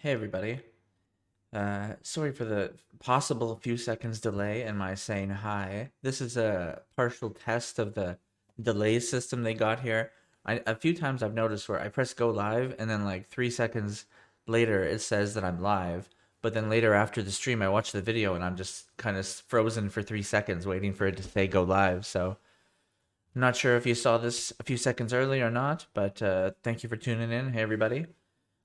Hey everybody. Sorry for the possible few seconds delay in my saying hi. This is a partial test of the delay system they got here. A few times I've noticed where I press go live and then like 3 seconds later it says that I'm live. But then later after the stream I watch the video and I'm just kind of frozen for 3 seconds waiting for it to say go live. So I'm not sure if you saw this a few seconds early or not, but thank you for tuning in. Hey everybody.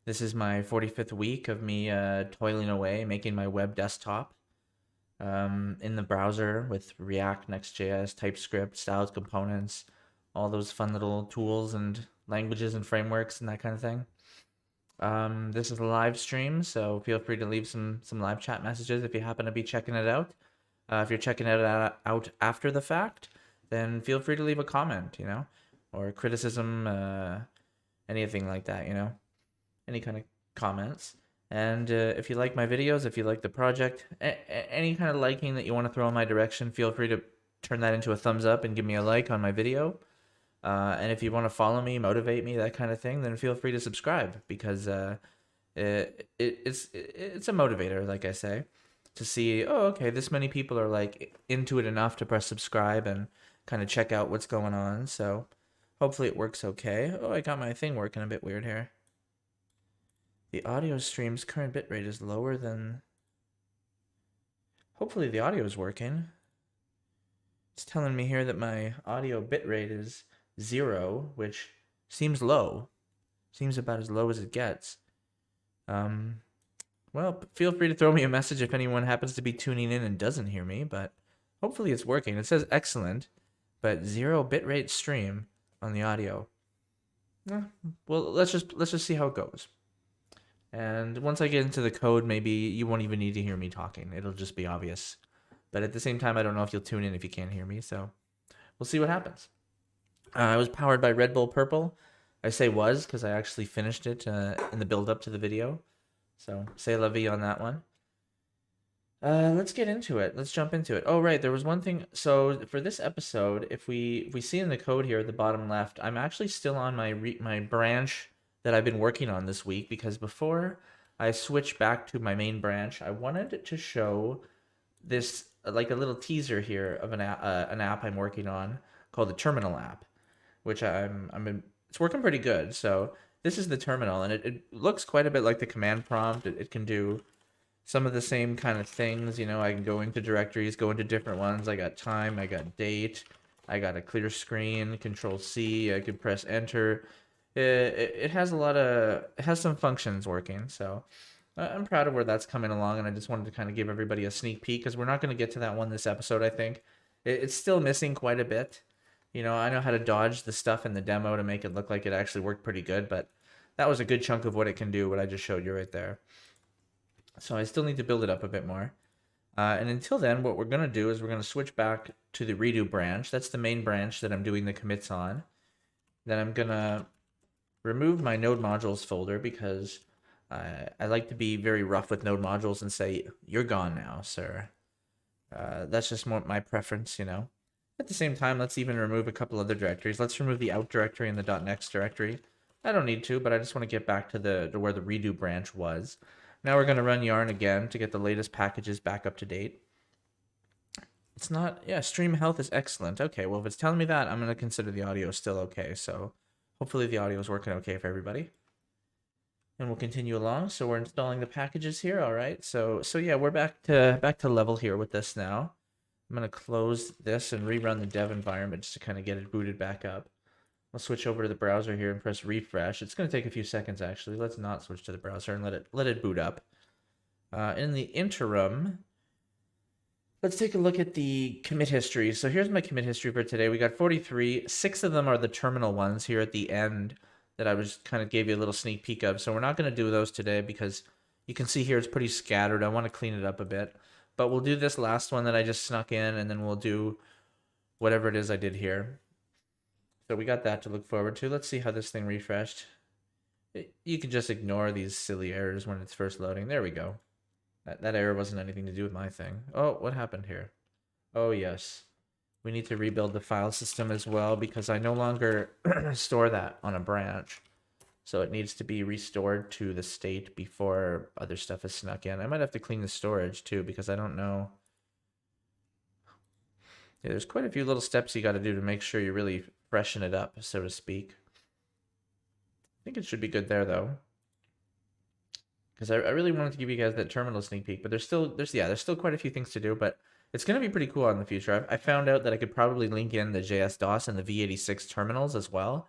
This is my 45th week of me toiling away, making my web desktop in the browser with React, Next.js, TypeScript, styled components, all those fun little tools and languages and frameworks and that kind of thing. This is a live stream, so feel free to leave some live chat messages if you happen to be checking it out. If you're checking it out after the fact, then feel free to leave a comment, or criticism, anything like that, any kind of comments. And if you like my videos, if you like the project, any kind of liking that you want to throw in my direction, feel free to turn that into a thumbs up and give me a like on my video. And if you want to follow me, motivate me, that kind of thing, then feel free to subscribe because it's a motivator, like I say, to see, oh, okay, this many people are like into it enough to press subscribe and kind of check out what's going on. So hopefully it works okay. Oh, I got my thing working a bit weird here. The audio stream's current bitrate is lower than... Hopefully the audio is working. It's telling me here that my audio bitrate is 0, which seems low. Seems about as low as it gets. Well, feel free to throw me a message if anyone happens to be tuning in and doesn't hear me, but hopefully it's working. It says excellent, but 0 bitrate stream on the audio. Well, let's just see how it goes. And once I get into the code, maybe you won't even need to hear me talking. It'll just be obvious. But at the same time, I don't know if you'll tune in if you can't hear me, so we'll see what happens. I was powered by Red Bull Purple. I say was because I actually finished it in the build-up to the video. So say la vie on that one. Let's get into it. Let's jump into it. Oh, right. There was one thing. So for this episode, if we see in the code here at the bottom left, I'm actually still on my branch that I've been working on this week, because before I switch back to my main branch, I wanted to show this like a little teaser here of an app I'm working on called the Terminal app, which it's working pretty good. So this is the terminal, and it looks quite a bit like the command prompt. It can do some of the same kind of things. I can go into directories, go into different ones. I got time, I got date, I got a clear screen, Control C, I could press enter. It has it has some functions working, so I'm proud of where that's coming along, and I just wanted to kind of give everybody a sneak peek because we're not going to get to that one this episode. I think it's still missing quite a bit. I know how to dodge the stuff in the demo to make it look like it actually worked pretty good, but that was a good chunk of what it can do, what I just showed you right there. So I still need to build it up a bit more. And until then, what we're going to do is we're going to switch back to the redo branch. That's the main branch that I'm doing the commits on. Then I'm going to remove my node modules folder because I like to be very rough with node modules and say, you're gone now, sir. That's just more my preference, At the same time, let's even remove a couple other directories. Let's remove the out directory and the .next directory. I don't need to, but I just want to get back to where the redo branch was. Now we're going to run yarn again to get the latest packages back up to date. It's not, yeah, stream health is excellent. Okay, well, if it's telling me that, I'm going to consider the audio still okay, so hopefully the audio is working okay for everybody. And we'll continue along. So we're installing the packages here. All right. So yeah, we're back to level here with this now. I'm going to close this and rerun the dev environment just to kind of get it booted back up. I'll switch over to the browser here and press refresh. It's going to take a few seconds actually. Let's not switch to the browser and let it boot up. In the interim, let's take a look at the commit history. So here's my commit history for today. We got 43. 6 of them are the terminal ones here at the end that I was kind of gave you a little sneak peek of. So we're not going to do those today because you can see here it's pretty scattered. I want to clean it up a bit. But we'll do this last one that I just snuck in, and then we'll do whatever it is I did here. So we got that to look forward to. Let's see how this thing refreshed. You can just ignore these silly errors when it's first loading. There we go. That error wasn't anything to do with my thing. Oh, what happened here? Oh, yes. We need to rebuild the file system as well because I no longer store that on a branch. So it needs to be restored to the state before other stuff is snuck in. I might have to clean the storage too, because I don't know. Yeah, there's quite a few little steps you got to do to make sure you really freshen it up, so to speak. I think it should be good there though, because I really wanted to give you guys that terminal sneak peek, but there's still quite a few things to do, but it's going to be pretty cool in the future. I found out that I could probably link in the JS-DOS and the v86 terminals as well.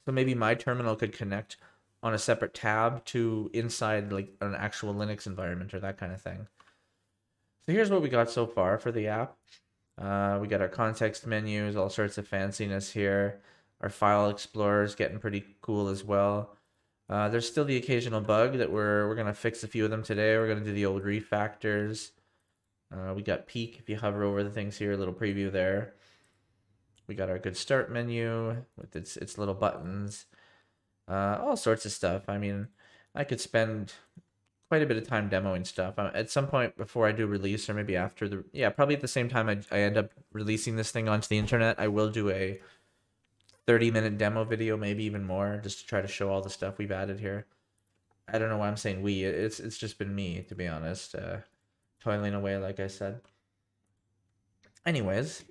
So maybe my terminal could connect on a separate tab to inside like an actual Linux environment or that kind of thing. So here's what we got so far for the app. We got our context menus, all sorts of fanciness here. Our file explorer is getting pretty cool as well. There's still the occasional bug that we're going to fix a few of them today. We're going to do the old refactors. We got peek if you hover over the things here, a little preview there. We got our good start menu with its little buttons. All sorts of stuff. I mean, I could spend quite a bit of time demoing stuff. At some point before I do release, or maybe after probably at the same time I end up releasing this thing onto the internet, I will do a 30-minute demo video, maybe even more, just to try to show all the stuff we've added here. I don't know why I'm saying we. It's just been me, to be honest, toiling away, like I said. Anyways,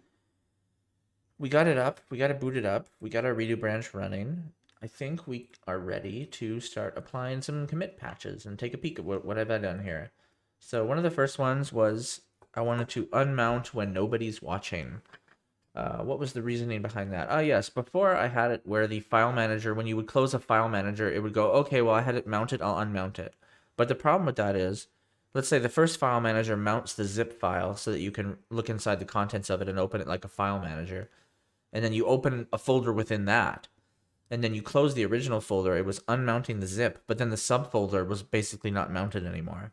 we got it up. We got it booted up. We got our redo branch running. I think we are ready to start applying some commit patches and take a peek at what I've done here. So one of the first ones was I wanted to unmount when nobody's watching. What was the reasoning behind that? Oh, yes. Before I had it where the file manager, when you would close a file manager, it would go, okay, well, I had it mounted, I'll unmount it. But the problem with that is, let's say the first file manager mounts the zip file so that you can look inside the contents of it and open it like a file manager. And then you open a folder within that. And then you close the original folder. It was unmounting the zip, but then the subfolder was basically not mounted anymore.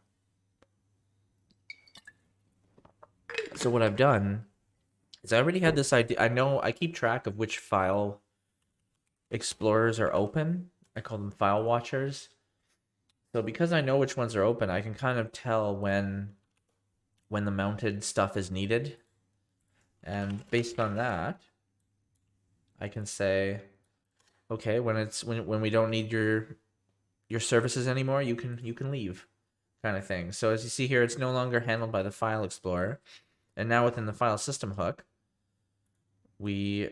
So what I've done is I already had this idea. I know I keep track of which file explorers are open. I call them file watchers. So because I know which ones are open, I can kind of tell when the mounted stuff is needed. And based on that, I can say, okay, when we don't need your services anymore, you can leave, kind of thing. So as you see here, it's no longer handled by the file explorer. And now within the file system hook, that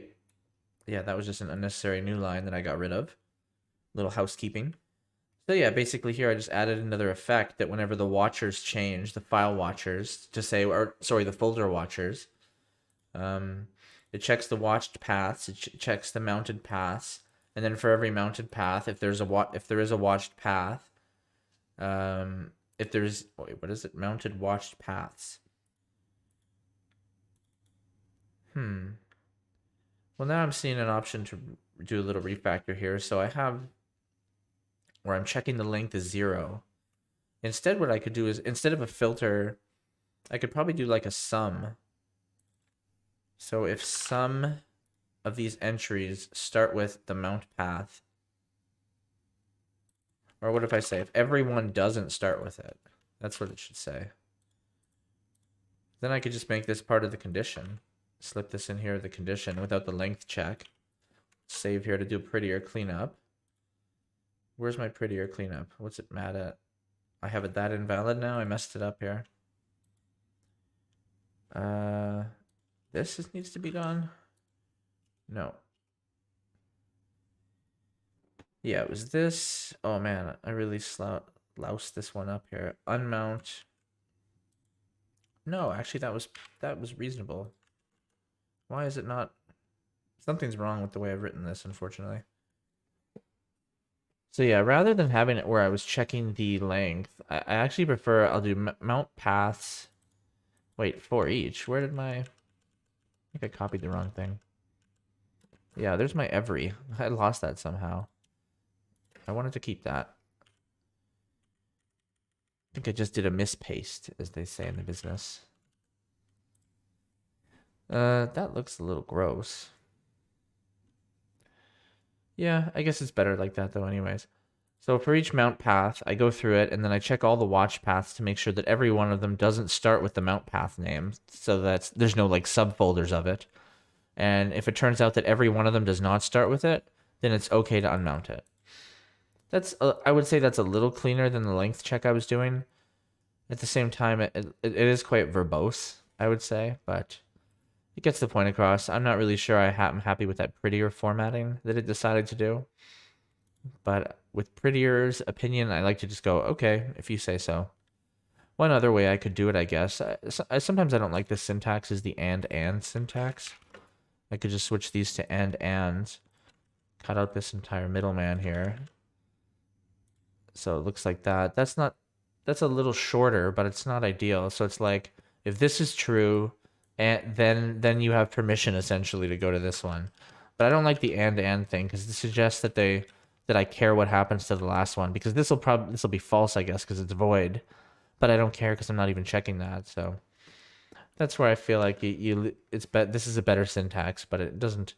was just an unnecessary new line that I got rid of. Little housekeeping. So yeah, basically here I just added another effect that whenever the watchers change, the file watchers, the folder watchers, it checks the watched paths, it checks the mounted paths, and then for every mounted path, if there is a watched path, mounted watched paths. Well, now I'm seeing an option to do a little refactor here. So I have where I'm checking the length is 0. Instead, what I could do is, instead of a filter, I could probably do like a sum. So if some of these entries start with the mount path, or what if I say if everyone doesn't start with it? That's what it should say. Then I could just make this part of the condition. Slip this in here, the condition, without the length check. Save here to do prettier cleanup. Where's my prettier cleanup? What's it mad at? I have it that invalid now? I messed it up here. This needs to be gone? No. Yeah, it was this. Oh man, I really loused this one up here. Unmount. No, actually that was reasonable. Why is it not? Something's wrong with the way I've written this, unfortunately. So yeah, rather than having it where I was checking the length, I actually prefer, I'll do mount paths. Wait, for each. Where did I think I copied the wrong thing. Yeah, there's my every. I lost that somehow. I wanted to keep that. I think I just did a mispaste, as they say in the business. That looks a little gross. Yeah, I guess it's better like that though anyways. So for each mount path, I go through it and then I check all the watch paths to make sure that every one of them doesn't start with the mount path name, so that there's no like subfolders of it. And if it turns out that every one of them does not start with it, then it's okay to unmount it. I would say that's a little cleaner than the length check I was doing. At the same time, it is quite verbose, I would say, but it gets the point across. I'm not really sure I'm happy with that prettier formatting that it decided to do. But with Prettier's opinion, I like to just go, okay, if you say so. One other way I could do it, I guess, sometimes I don't like this syntax, is the and syntax. I could just switch these to and, cut out this entire middleman here. So it looks like that. That's a little shorter, but it's not ideal. So it's like, if this is true, and then you have permission essentially to go to this one. But I don't like the and thing, because it suggests that I care what happens to the last one, because this will be false, I guess, because it's void. But I don't care because I'm not even checking that. So that's where I feel like this is a better syntax, but it doesn't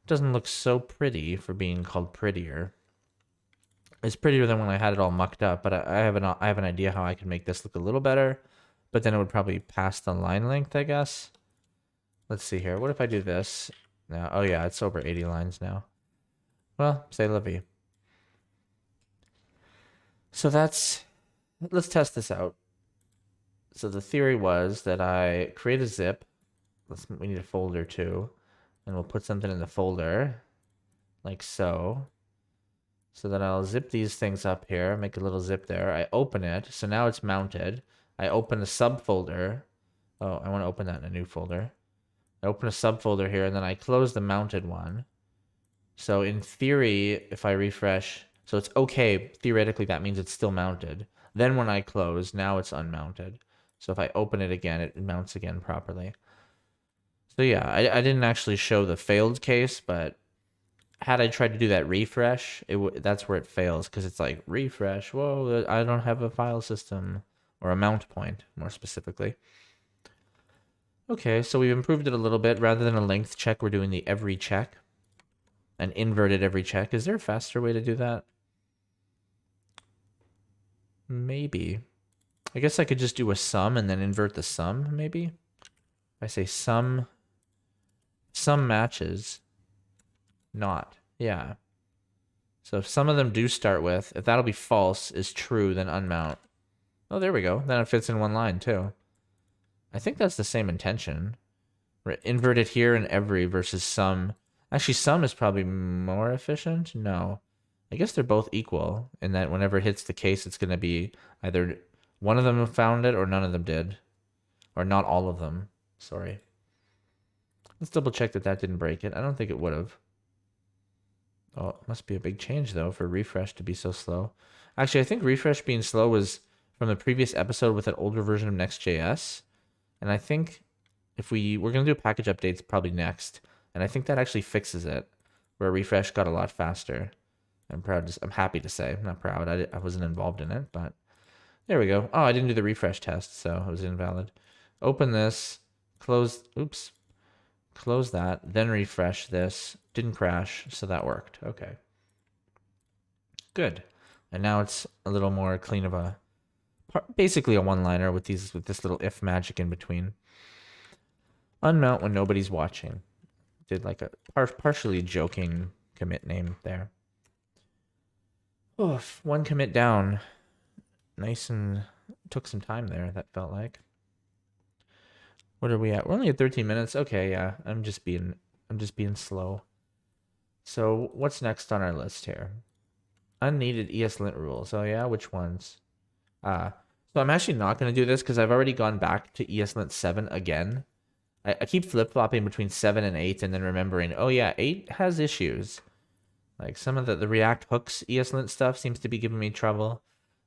look so pretty for being called prettier. It's prettier than when I had it all mucked up, but I have an idea how I can make this look a little better, but then it would probably pass the line length, I guess. Let's see here. What if I do this now? Oh yeah, it's over 80 lines now. Well, c'est la vie. So let's test this out. So the theory was that I create a zip. We need a folder too, and we'll put something in the folder, like so. So that I'll zip these things up here, make a little zip there. I open it, so now it's mounted. I open a subfolder. Oh, I want to open that in a new folder. I open a subfolder here, and then I close the mounted one. So in theory, if I refresh, so it's okay. Theoretically, that means it's still mounted. Then when I close, now it's unmounted. So if I open it again, it mounts again properly. So yeah, I didn't actually show the failed case, but had I tried to do that refresh, that's where it fails, because it's like, refresh, whoa, I don't have a file system, or a mount point, more specifically. Okay, so we've improved it a little bit. Rather than a length check, we're doing the every check. An inverted every check. Is there a faster way to do that? Maybe. I guess I could just do a sum and then invert the sum, maybe? I say sum matches. Not. Yeah. So if some of them do start with, if that'll be false is true, then unmount. Oh, there we go. Then it fits in one line too. I think that's the same intention. Invert it here and every versus sum. Actually, sum is probably more efficient. No. I guess they're both equal in that whenever it hits the case, it's going to be either one of them found it or none of them did. Or not all of them. Sorry. Let's double check that didn't break it. I don't think it would have. Oh, it must be a big change, though, for refresh to be so slow. Actually, I think refresh being slow was from the previous episode with an older version of Next.js. And I think if we're going to do package updates probably next. And I think that actually fixes it, where refresh got a lot faster. I'm happy to say. I'm not proud. I wasn't involved in it, but there we go. Oh, I didn't do the refresh test, so it was invalid. Open this, close that, then refresh this. Didn't crash, so that worked. Okay. Good. And now it's a little more clean of basically a one-liner with this little if magic in between. Unmount when nobody's watching. Did like a partially joking commit name there. Oof, one commit down. Nice, and took some time there, that felt like. What are we at? We're only at 13 minutes. Okay, yeah. I'm just being slow. So what's next on our list here? Unneeded ESLint rules. Oh yeah, which ones? So I'm actually not going to do this because I've already gone back to ESLint 7 again. I keep flip-flopping between 7 and 8 and then remembering, oh yeah, 8 has issues. Like some of the React hooks ESLint stuff seems to be giving me trouble.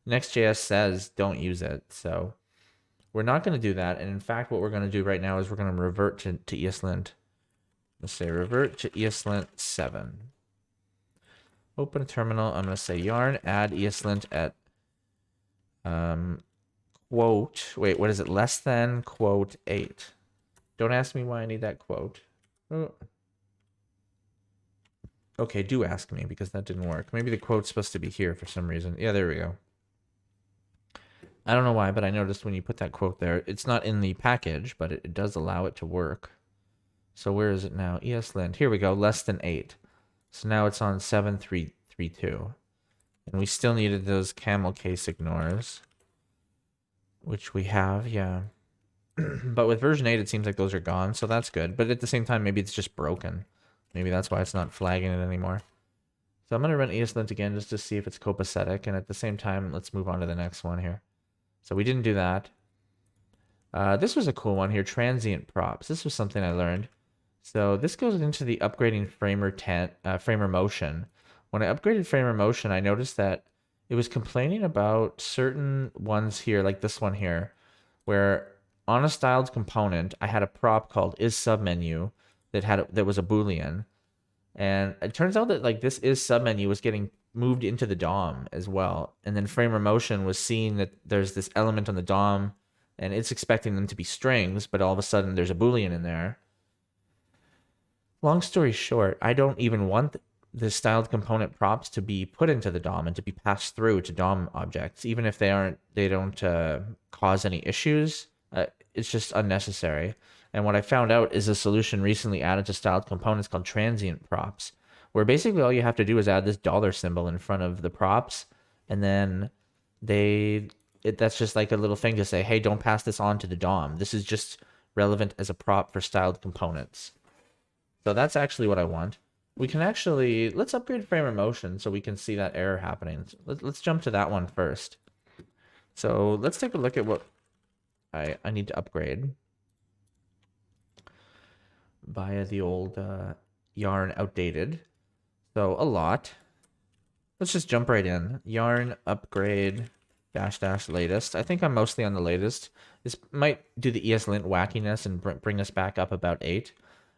Next.js says don't use it, so we're not going to do that. And in fact, what we're going to do right now is we're going to revert to ESLint. Let's say revert to ESLint 7. Open a terminal. I'm going to say yarn add ESLint at quote. Wait, what is it? Less than quote 8. Don't ask me why I need that quote. Oh. Okay, do ask me because that didn't work. Maybe the quote's supposed to be here for some reason. Yeah, there we go. I don't know why, but I noticed when you put that quote there, it's not in the package, but it does allow it to work. So where is it now? ESLint. Here we go, less than 8. So now it's on 7.3.3.2. And we still needed those camel case ignores, which we have, yeah. But with version 8, it seems like those are gone, so that's good. But at the same time, maybe it's just broken. Maybe that's why it's not flagging it anymore. So I'm going to run ESLint again just to see if it's copacetic. And at the same time, let's move on to the next one here. So we didn't do that. This was a cool one here, Transient Props. This was something I learned. So this goes into the upgrading framer motion. When I upgraded framer motion, I noticed that it was complaining about certain ones here, like this one here, where on a styled component, I had a prop called isSubmenu that was a Boolean. And it turns out that like this isSubmenu was getting moved into the DOM as well. And then framer motion was seeing that there's this element on the DOM and it's expecting them to be strings, but all of a sudden there's a Boolean in there. Long story short, I don't even want the styled component props to be put into the DOM and to be passed through to DOM objects, even if they don't cause any issues. It's just unnecessary. And what I found out is a solution recently added to styled components called Transient Props, where basically all you have to do is add this dollar symbol in front of the props, and then that's just like a little thing to say, hey, don't pass this on to the DOM. This is just relevant as a prop for styled components. So that's actually what I want. We can actually, let's upgrade framer motion so we can see that error happening. Let's jump to that one first. So let's take a look at what I need to upgrade via the old yarn outdated. So a lot. Let's just jump right in. Yarn upgrade -- latest. I think I'm mostly on the latest. This might do the ESLint wackiness and bring us back up about 8.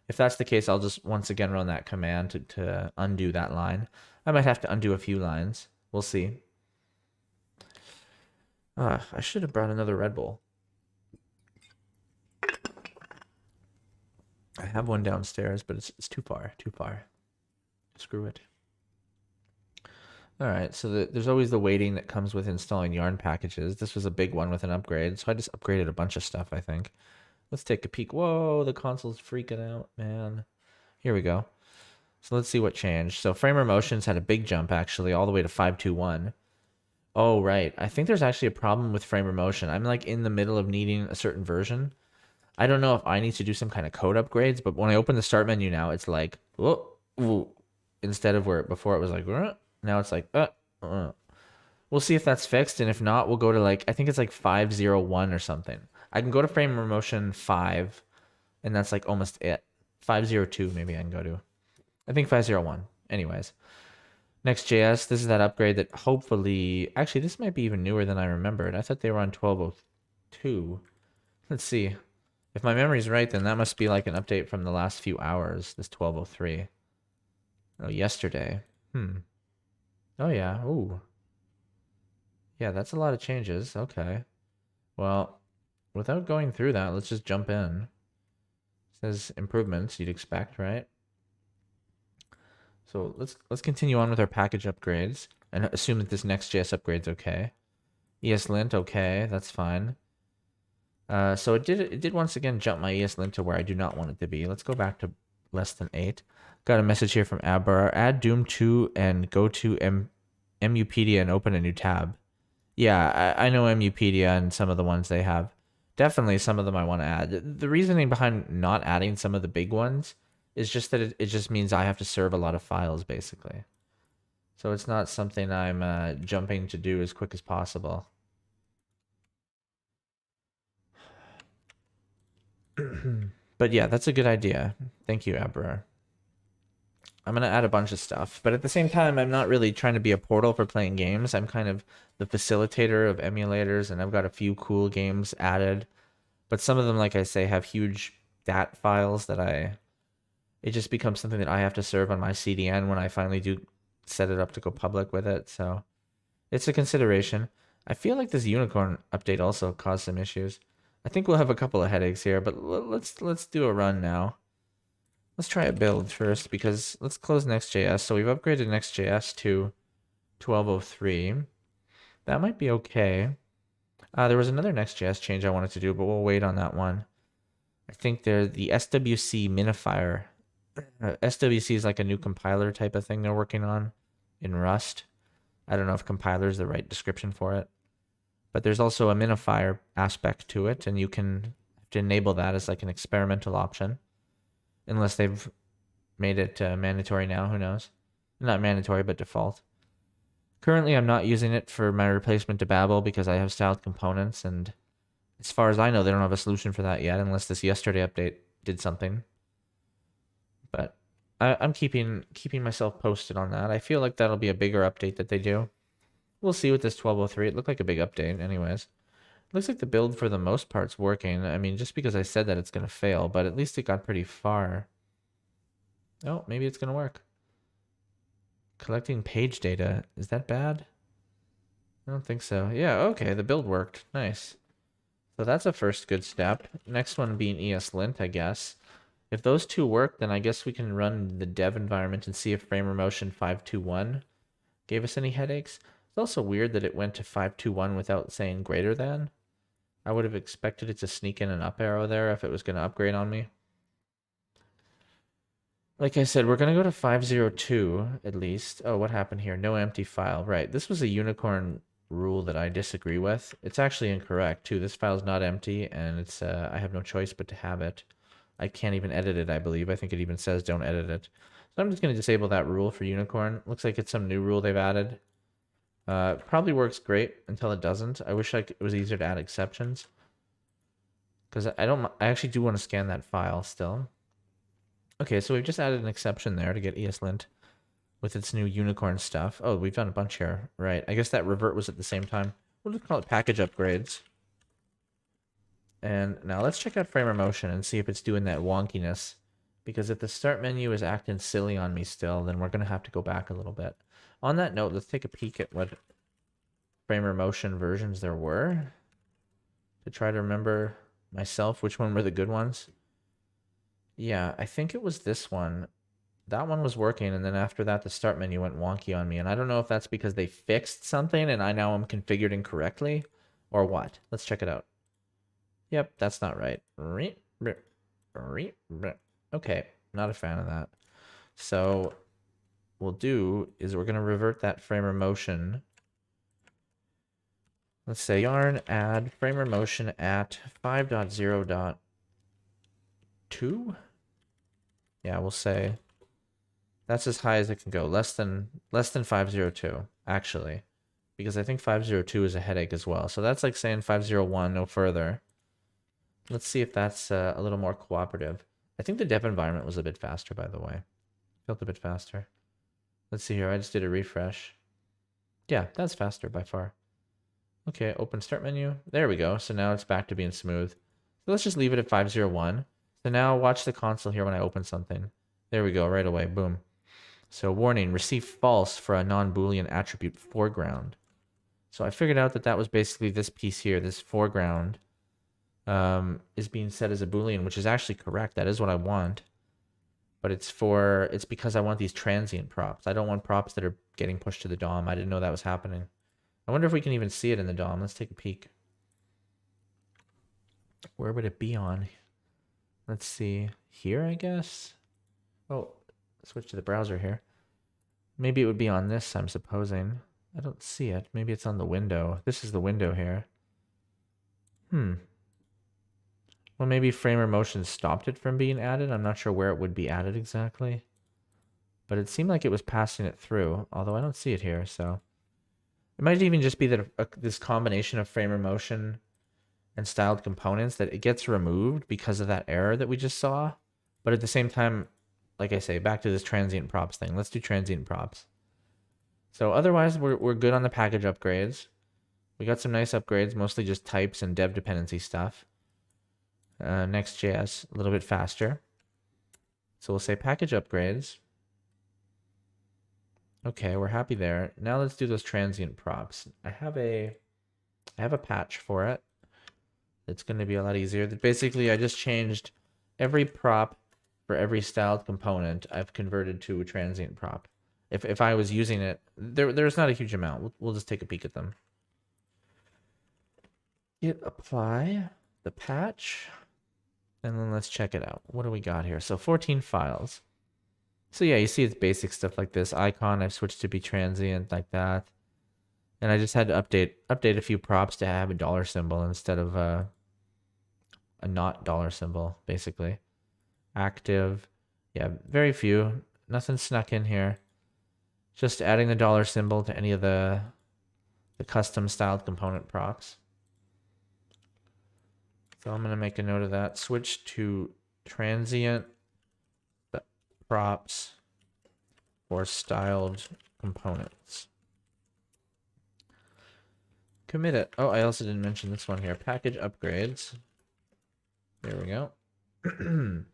If that's the case, I'll just once again run that command to undo that line. I might have to undo a few lines. We'll see. I should have brought another Red Bull. I have one downstairs, but it's too far. Screw it. All right, so there's always the waiting that comes with installing yarn packages. This was a big one with an upgrade, so I just upgraded a bunch of stuff, I think. Let's take a peek. Whoa, the console's freaking out, man. Here we go. So let's see what changed. So framer motions had a big jump, actually, all the way to 521. Oh, right. I think there's actually a problem with framer motion. I'm like in the middle of needing a certain version. I don't know if I need to do some kind of code upgrades, but when I open the start menu now, it's like, whoa, instead of where before it was like, now it's like, We'll see if that's fixed, and if not, we'll go to like, I think it's like 501 or something. I can go to framer motion 5, and that's like almost it. 502 maybe I can go to. I think 501. Anyways. Next.js, this is that upgrade that hopefully... Actually, this might be even newer than I remembered. I thought they were on 1202. Let's see. If my memory's right, then that must be like an update from the last few hours, this 1203. Oh, yesterday. Oh, yeah. Ooh. Yeah, that's a lot of changes. Okay. Well, without going through that, let's just jump in. It says improvements you'd expect, right? So let's continue on with our package upgrades and assume that this Next.js upgrade's okay. ESLint, okay, that's fine. So it did once again jump my ESLint to where I do not want it to be. Let's go back to less than 8. Got a message here from Abbar. Add Doom 2 and go to MUpedia and open a new tab. Yeah, I know MUpedia and some of the ones they have. Definitely some of them I want to add. The reasoning behind not adding some of the big ones is just that it just means I have to serve a lot of files, basically. So it's not something I'm jumping to do as quick as possible. But yeah, that's a good idea. Thank you, Abrar. I'm going to add a bunch of stuff, but at the same time, I'm not really trying to be a portal for playing games. I'm kind of the facilitator of emulators, and I've got a few cool games added. But some of them, like I say, have huge DAT files that it just becomes something that I have to serve on my CDN when I finally do set it up to go public with it. So it's a consideration. I feel like this unicorn update also caused some issues. I think we'll have a couple of headaches here, but let's do a run now. Let's try a build first, because let's close Next.js. So we've upgraded Next.js to 1203. That might be okay. There was another Next.js change I wanted to do, but we'll wait on that one. I think the SWC minifier. SWC is like a new compiler type of thing they're working on in Rust. I don't know if compiler is the right description for it. But there's also a minifier aspect to it, and you can have to enable that as like an experimental option. Unless they've made it mandatory now, who knows? Not mandatory, but default. Currently, I'm not using it for my replacement to Babel because I have styled components, and as far as I know, they don't have a solution for that yet, unless this yesterday update did something. But I'm keeping myself posted on that. I feel like that'll be a bigger update that they do. We'll see with this 1203. It looked like a big update, anyways. Looks like the build for the most part's working. I mean, just because I said that it's gonna fail, but at least it got pretty far. Oh, maybe it's gonna work. Collecting page data. Is that bad? I don't think so. Yeah, okay, the build worked. Nice. So that's a first good step. Next one being ESLint, I guess. If those two work, then I guess we can run the dev environment and see if Framer Motion 521 gave us any headaches. It's also weird that it went to 521 without saying greater than. I would have expected it to sneak in an up arrow there if it was going to upgrade on me. Like I said, we're going to go to 502 at least. Oh, what happened here? No empty file. Right. This was a unicorn rule that I disagree with. It's actually incorrect too. This file is not empty, and it's I have no choice but to have it. I can't even edit it, I believe. I think it even says don't edit it. So I'm just going to disable that rule for unicorn. Looks like it's some new rule they've added. Probably works great until it doesn't. I wish it was easier to add exceptions. Because I actually do want to scan that file still. Okay, so we've just added an exception there to get ESLint with its new unicorn stuff. Oh, we've done a bunch here. Right. I guess that revert was at the same time. We'll just call it package upgrades. And now let's check out Framer Motion and see if it's doing that wonkiness. Because if the start menu is acting silly on me still, then we're going to have to go back a little bit. On that note, let's take a peek at what Framer Motion versions there were. To try to remember myself which one were the good ones. Yeah, I think it was this one. That one was working, and then after that, the start menu went wonky on me. And I don't know if that's because they fixed something and I now am configured incorrectly, or what. Let's check it out. Yep, that's not right. Okay, not a fan of that. So we'll do is we're going to revert that Framer Motion. Let's say yarn add Framer Motion at 5.0.2. Yeah, we'll say that's as high as it can go. Less than 502, actually. Because I think 502 is a headache as well. So that's like saying 501, no further. Let's see if that's a little more cooperative. I think the dev environment was a bit faster, by the way. Felt a bit faster. Let's see here. I just did a refresh. Yeah, that's faster by far. Okay, open start menu. There we go. So now it's back to being smooth. So let's just leave it at 501. So now watch the console here when I open something. There we go, right away. Boom. So warning, receive false for a non-Boolean attribute foreground. So I figured out that that was basically this piece here, this foreground. Is being set as a Boolean, which is actually correct. That is what I want. But it's because I want these transient props. I don't want props that are getting pushed to the DOM. I didn't know that was happening. I wonder if we can even see it in the DOM. Let's take a peek. Where would it be on? Let's see. Here, I guess? Oh, switch to the browser here. Maybe it would be on this, I'm supposing. I don't see it. Maybe it's on the window. This is the window here. Well, maybe Framer Motion stopped it from being added. I'm not sure where it would be added exactly. But it seemed like it was passing it through, although I don't see it here, so. It might even just be that this combination of Framer Motion and styled components, that it gets removed because of that error that we just saw. But at the same time, like I say, back to this transient props thing. Let's do transient props. So otherwise, we're good on the package upgrades. We got some nice upgrades, mostly just types and dev dependency stuff. Next.js, a little bit faster. So we'll say package upgrades. Okay, we're happy there. Now let's do those transient props. I have a patch for it. It's going to be a lot easier. Basically, I just changed every prop for every styled component. I've converted to a transient prop. If I was using it, there's not a huge amount. We'll just take a peek at them. Hit apply the patch. And then let's check it out. What do we got here? So 14 files. So yeah, you see it's basic stuff like this. Icon, I've switched to be transient like that. And I just had to update a few props to have a dollar symbol instead of a not dollar symbol, basically. Active. Yeah, very few. Nothing snuck in here. Just adding the dollar symbol to any of the custom styled component props. So I'm going to make a note of that. Switch to transient props for styled components. Commit it. Oh, I also didn't mention this one here. Package upgrades. There we go. And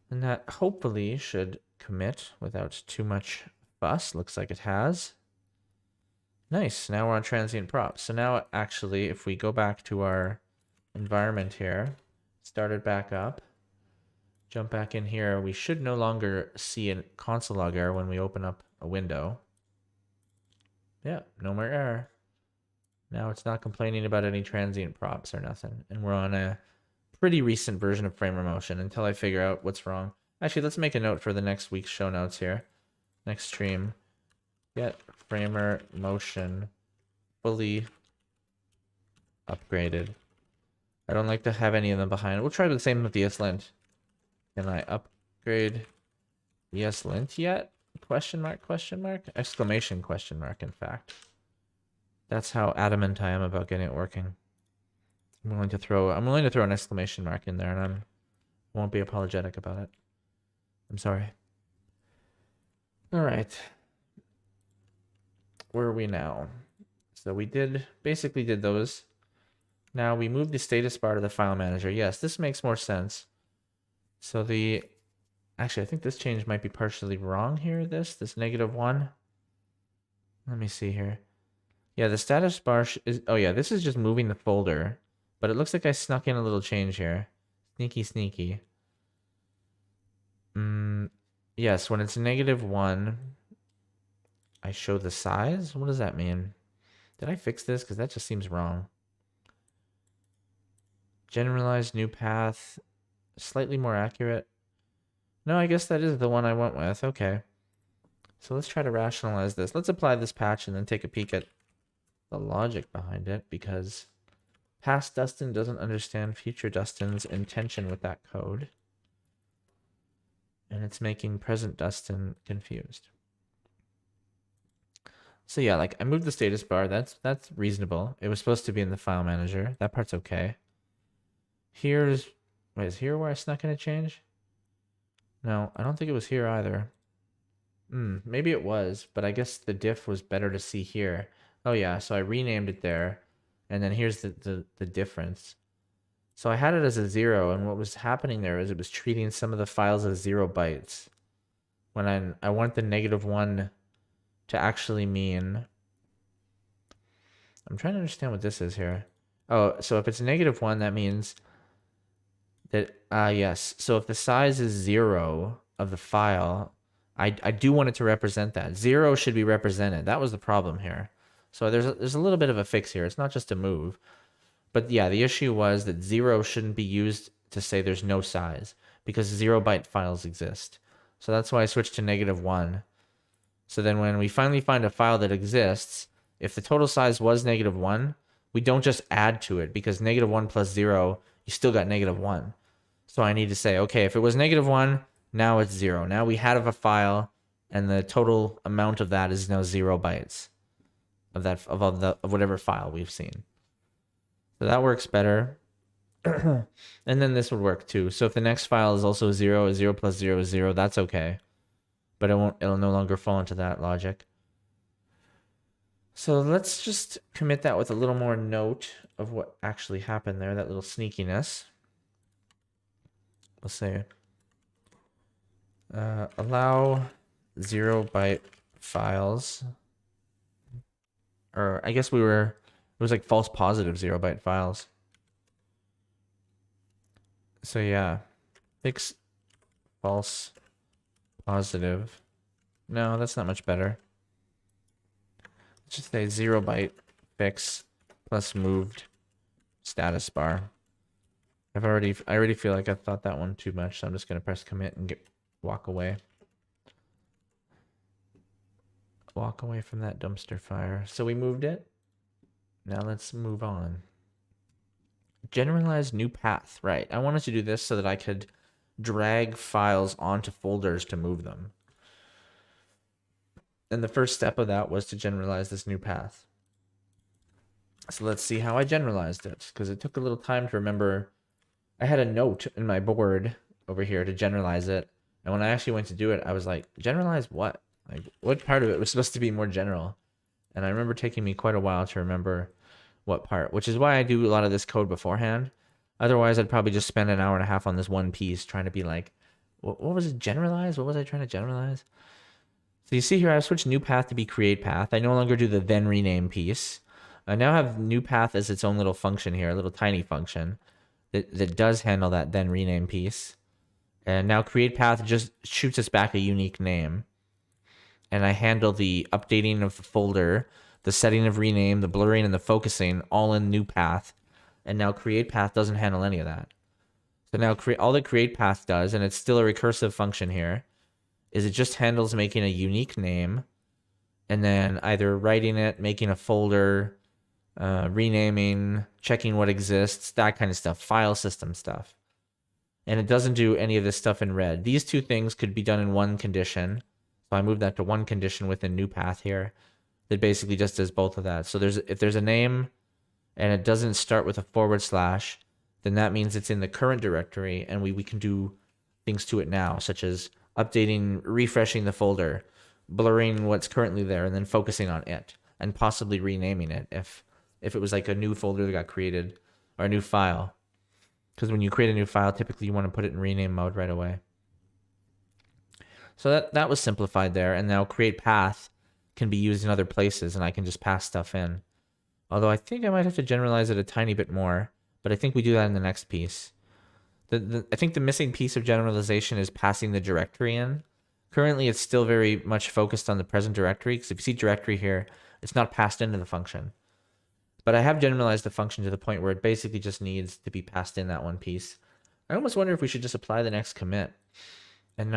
that hopefully should commit without too much fuss. Looks like it has. Nice. Now we're on transient props. So now actually, if we go back to our environment here, start it back up, jump back in here, we should no longer see a console log error when we open up a window. Yeah, no more error. Now it's not complaining about any transient props or nothing. And we're on a pretty recent version of Framer Motion until I figure out what's wrong. Actually, let's make a note for the next week's show notes here. Next stream. Get Framer Motion fully upgraded. I don't like to have any of them behind. We'll try the same with the ESLint. Can I upgrade ESLint yet? Question mark, question mark? Exclamation question mark, in fact. That's how adamant I am about getting it working. I'm willing to throw an exclamation mark in there, and I won't be apologetic about it. I'm sorry. All right. Where are we now? So we basically did those. Now we move the status bar to the file manager. Yes, this makes more sense. So actually, I think this change might be partially wrong here. This -1. Let me see here. Yeah, the status bar oh yeah, this is just moving the folder, but it looks like I snuck in a little change here. Sneaky, sneaky. Yes, when it's -1, I show the size. What does that mean? Did I fix this? Because that just seems wrong. Generalize New Path, slightly more accurate. No, I guess that is the one I went with. Okay. So let's try to rationalize this. Let's apply this patch and then take a peek at the logic behind it, because past Dustin doesn't understand future Dustin's intention with that code. And it's making present Dustin confused. So yeah, like I moved the status bar. That's reasonable. It was supposed to be in the file manager. That part's okay. Is here where I snuck in a change? No, I don't think it was here either. Maybe it was, but I guess the diff was better to see here. Oh yeah, so I renamed it there, and then here's the difference. So I had it as a 0, and what was happening there is it was treating some of the files as 0 bytes. When I want the -1 to actually mean... I'm trying to understand what this is here. Oh, so if it's -1, that means that, yes. So if the size is 0 of the file, I do want it to represent that. 0 should be represented. That was the problem here. So there's a little bit of a fix here. It's not just a move. But yeah, the issue was that 0 shouldn't be used to say there's no size, because 0-byte files exist. So that's why I switched to -1. So then when we finally find a file that exists, if the total size was -1, we don't just add to it, because -1 plus 0, you still got -1. So I need to say, okay, if it was -1, now it's 0. Now we have a file, and the total amount of that is now 0 bytes of whatever file we've seen. So that works better. And then this would work too. So if the next file is also 0 plus 0 is 0, that's okay. But it'll no longer fall into that logic. So let's just commit that with a little more note of what actually happened there, that little sneakiness. We'll say allow 0-byte files. Or I guess it was like false positive 0-byte files. So yeah, fix false positive. No, that's not much better. Let's just say 0-byte fix plus moved status bar. I already feel like I thought that one too much, so I'm just gonna press commit and walk away. walk away from that dumpster fire. So we moved it. Now let's move on. Generalize new path. Right. I wanted to do this so that I could drag files onto folders to move them. And the first step of that was to generalize this new path. So let's see how I generalized it, because it took a little time to remember. I had a note in my board over here to generalize it. And when I actually went to do it, I was like, generalize what? Like, what part of it was supposed to be more general? And I remember taking me quite a while to remember what part, which is why I do a lot of this code beforehand. Otherwise, I'd probably just spend an hour and a half on this one piece trying to be like, what was it, generalize? What was I trying to generalize? So you see here, I've switched new path to be create path. I no longer do the then rename piece. I now have new path as its own little function here, a little tiny function that does handle that then rename piece. And now create path just shoots us back a unique name. And I handle the updating of the folder, the setting of rename, the blurring, and the focusing all in new path. And now create path doesn't handle any of that. So now all that create path does, and it's still a recursive function here, is it just handles making a unique name and then either writing it, making a folder, renaming, checking what exists, that kind of stuff, file system stuff. And it doesn't do any of this stuff in red. These two things could be done in one condition. So I moved that to one condition within new path here that basically just does both of that. So if there's a name and it doesn't start with a /, then that means it's in the current directory and we can do things to it now, such as updating, refreshing the folder, blurring what's currently there, and then focusing on it, and possibly renaming it if it was like a new folder that got created or a new file. Because when you create a new file, typically you want to put it in rename mode right away. So that was simplified there, and now create path can be used in other places, and I can just pass stuff in. Although I think I might have to generalize it a tiny bit more, but I think we do that in the next piece. I think the missing piece of generalization is passing the directory in. Currently, it's still very much focused on the present directory, because if you see directory here, it's not passed into the function. But I have generalized the function to the point where it basically just needs to be passed in that one piece. I almost wonder if we should just apply the next commit and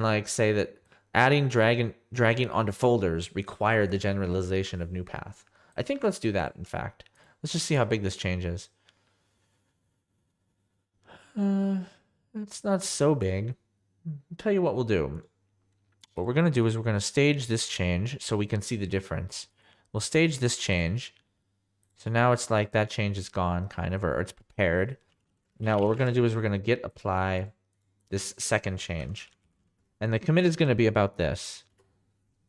like say that adding dragging onto folders required the generalization of new path. I think let's do that, in fact. Let's just see how big this changes. It's not so big. I'll tell you what we'll do. What we're going to do is we're going to stage this change so we can see the difference. We'll stage this change. So now it's like that change is gone, kind of, or it's prepared. Now what we're going to do is we're going to git apply this second change. And the commit is going to be about this.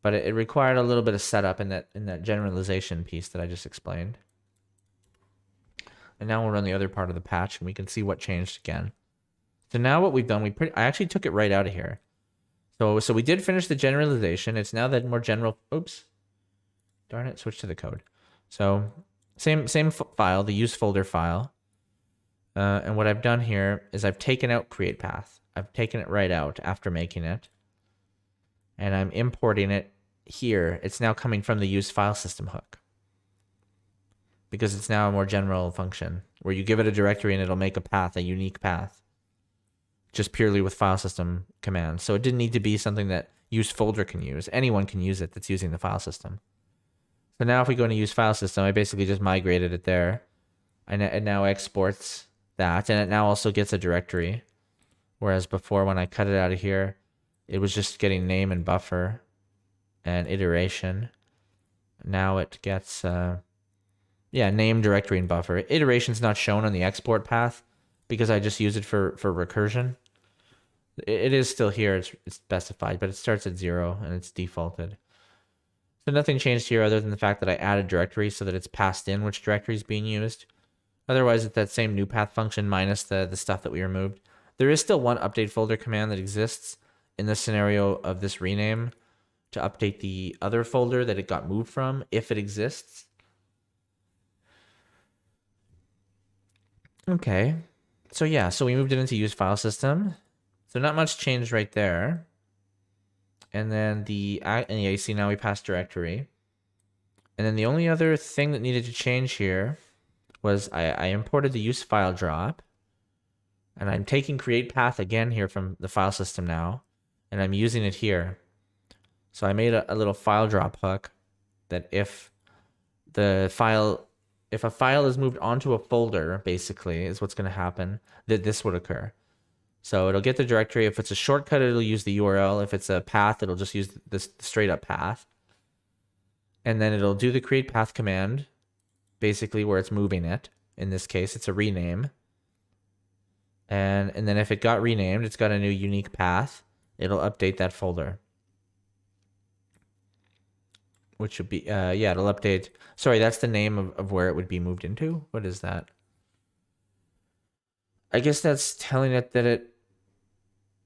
But it required a little bit of setup in that generalization piece that I just explained. And now we'll run the other part of the patch and we can see what changed again. So now what we've done, I actually took it right out of here. So we did finish the generalization. It's now that more general, oops. Darn it, switch to the code. So same file, the use folder file. And what I've done here is I've taken out create path. I've taken it right out after making it. And I'm importing it here. It's now coming from the use file system hook. Because it's now a more general function where you give it a directory and it'll make a path, a unique path. Just purely with file system commands. So it didn't need to be something that use folder can use. Anyone can use it that's using the file system. So now if we go into use file system, I basically just migrated it there. And it now exports that. And it now also gets a directory. Whereas before when I cut it out of here, it was just getting name and buffer and iteration. Now it gets, name, directory, and buffer. Iteration's not shown on the export path because I just use it for recursion. It is still here, it's specified, but it starts at 0 and it's defaulted. So nothing changed here other than the fact that I added directory so that it's passed in which directory is being used. Otherwise, it's that same new path function minus the stuff that we removed. There is still one update folder command that exists in the scenario of this rename to update the other folder that it got moved from, if it exists. Okay. So yeah, so we moved it into use file system. So not much changed right there. And then you see now we passed directory. And then the only other thing that needed to change here was I imported the use file drop. And I'm taking create path again here from the file system now. And I'm using it here. So I made a little file drop hook that if a file is moved onto a folder, basically, is what's going to happen, that this would occur. So it'll get the directory. If it's a shortcut, it'll use the URL. If it's a path, it'll just use this straight up path. And then it'll do the create path command, basically where it's moving it. In this case, it's a rename. And then if it got renamed, it's got a new unique path. It'll update that folder. Which would be, yeah, it'll update. Sorry, that's the name of where it would be moved into. What is that? I guess that's telling it that it,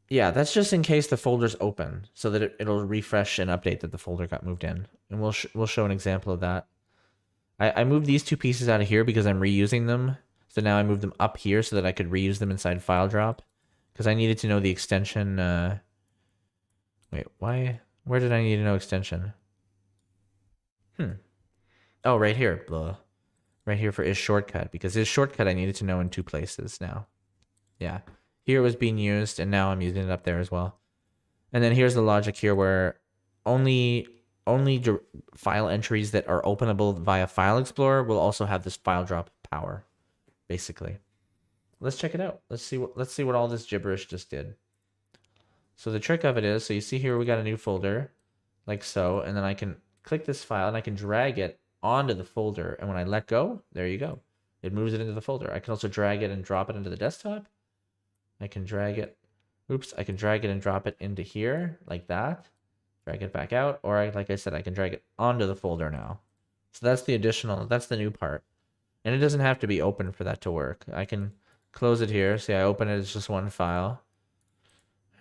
yeah, that's just in case the folder's open, so that it'll refresh and update that the folder got moved in. And we'll show an example of that. I moved these two pieces out of here because I'm reusing them. So now I moved them up here so that I could reuse them inside file drop. Because I needed to know the extension. Wait, why? Where did I need to know extension? Oh, right here. Blah. Right here for is shortcut. Because is shortcut I needed to know in two places now. Yeah. Here it was being used, and now I'm using it up there as well. And then here's the logic here where only file entries that are openable via File Explorer will also have this file drop power, basically. Let's check it out. Let's see what all this gibberish just did. So the trick of it is, so you see here we got a new folder, like so, and then I can click this file and I can drag it onto the folder, and when I let go, there you go. It moves it into the folder. I can also drag it and drop it into the desktop. I can drag it, I can drag it and drop it into here, like that. Drag it back out, or like I said, I can drag it onto the folder now. So that's the new part. And it doesn't have to be open for that to work. I can close it here. See, I open it, it's just one file.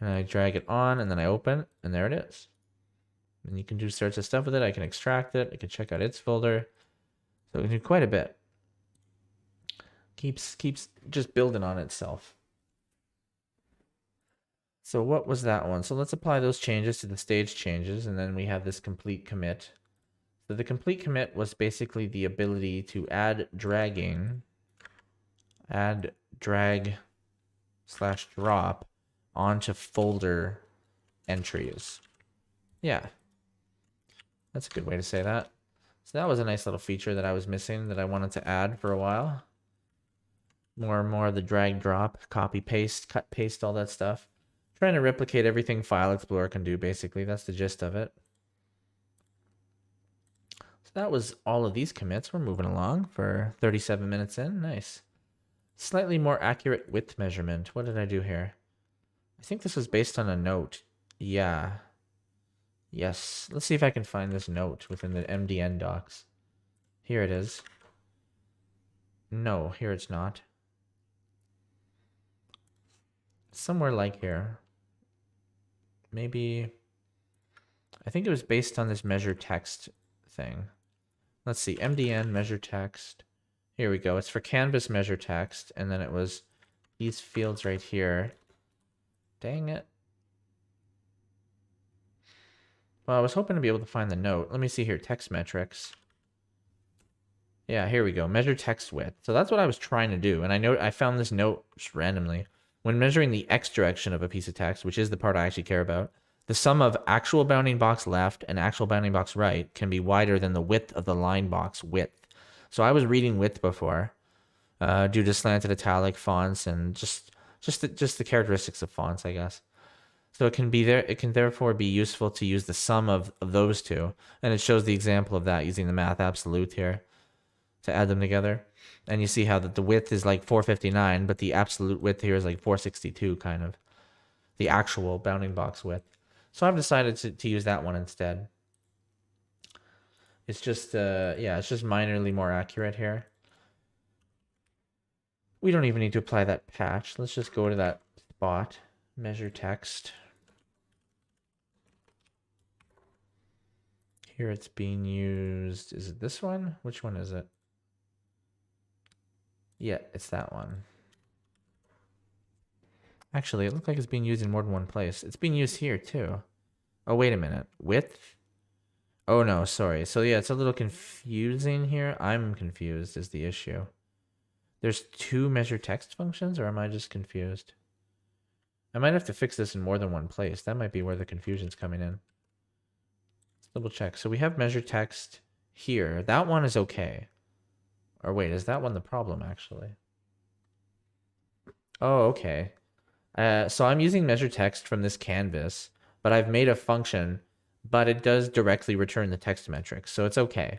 And I drag it on, and then I open, and there it is. And you can do sorts of stuff with it. I can extract it. I can check out its folder. So we can do quite a bit. Keeps just building on itself. So what was that one? So let's apply those changes to the stage changes, and then we have this complete commit. So the complete commit was basically the ability to add drag/drop onto folder entries. Yeah, that's a good way to say that. So that was a nice little feature that I was missing that I wanted to add for a while. More and more of the drag, drop, copy, paste, cut, paste, all that stuff. Trying to replicate everything File Explorer can do, basically. That's the gist of it. So that was all of these commits. We're moving along for 37 minutes in. Nice. Slightly more accurate width measurement. What did I do here? I think this was based on a note. Yeah. Yes. Let's see if I can find this note within the MDN docs. Here it is. No, here it's not. Somewhere like here. Maybe, I think it was based on this measure text thing. Let's see, MDN measure text. Here we go. It's for canvas measure text, and then it was these fields right here. Dang it. Well, I was hoping to be able to find the note. Let me see here, text metrics. Yeah, here we go, measure text width. So that's what I was trying to do, and I found this note just randomly. When measuring the X direction of a piece of text, which is the part I actually care about, the sum of actual bounding box left and actual bounding box right can be wider than the width of the line box width. So I was reading width before, due to slanted italic fonts and just the characteristics of fonts, I guess. So it can therefore be useful to use the sum of those two, and it shows the example of that using the math absolute here to add them together. And you see how the width is like 459, but the absolute width here is like 462, kind of. The actual bounding box width. So I've decided to use that one instead. It's just, yeah, it's just minorly more accurate here. We don't even need to apply that patch. Let's just go to that spot, measure text. Here it's being used. Is it this one? Which one is it? Yeah, it's that one. Actually, it looks like it's being used in more than one place. It's being used here too. Oh, wait a minute. Width? Oh no, sorry. So yeah, it's a little confusing here. I'm confused is the issue. There's two measure text functions, or am I just confused? I might have to fix this in more than one place. That might be where the confusion's coming in. Double check. So we have measure text here. That one is okay. Or wait, is that one the problem actually? Oh, okay. So I'm using measure text from this canvas, but I've made a function, but it does directly return the text metric, so it's okay.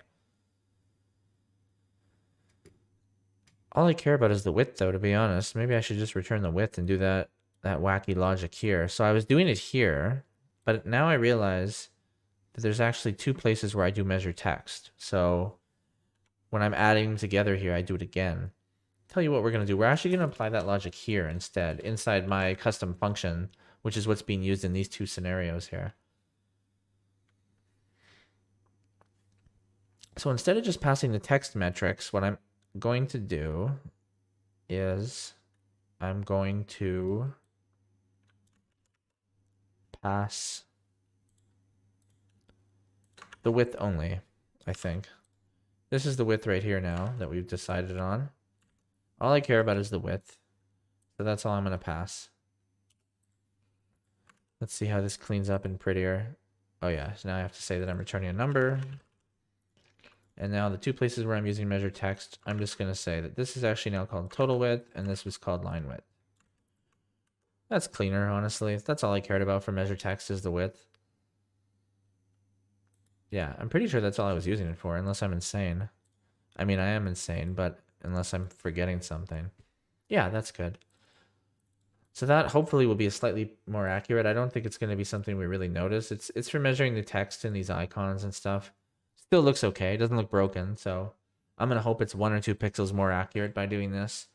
All I care about is the width, though, to be honest. Maybe I should just return the width and do that wacky logic here. So I was doing it here, but now I realize that there's actually two places where I do measure text. So when I'm adding together here, I do it again. Tell you what we're going to do. We're actually going to apply that logic here instead, inside my custom function, which is what's being used in these two scenarios here. So instead of just passing the text metrics, what I'm going to do is I'm going to pass the width only, I think. This is the width right here now that we've decided on. All I care about is the width. So that's all I'm going to pass. Let's see how this cleans up and prettier. Oh yeah, so now I have to say that I'm returning a number. And now the two places where I'm using measure text, I'm just going to say that this is actually now called total width and this was called line width. That's cleaner, honestly. That's all I cared about for measure text is the width. Yeah, I'm pretty sure that's all I was using it for, unless I'm insane. I mean, I am insane, but unless I'm forgetting something. Yeah, that's good. So that hopefully will be a slightly more accurate. I don't think it's going to be something we really notice. It's for measuring the text in these icons and stuff. Still looks okay. It doesn't look broken, so I'm going to hope it's 1 or 2 pixels more accurate by doing this.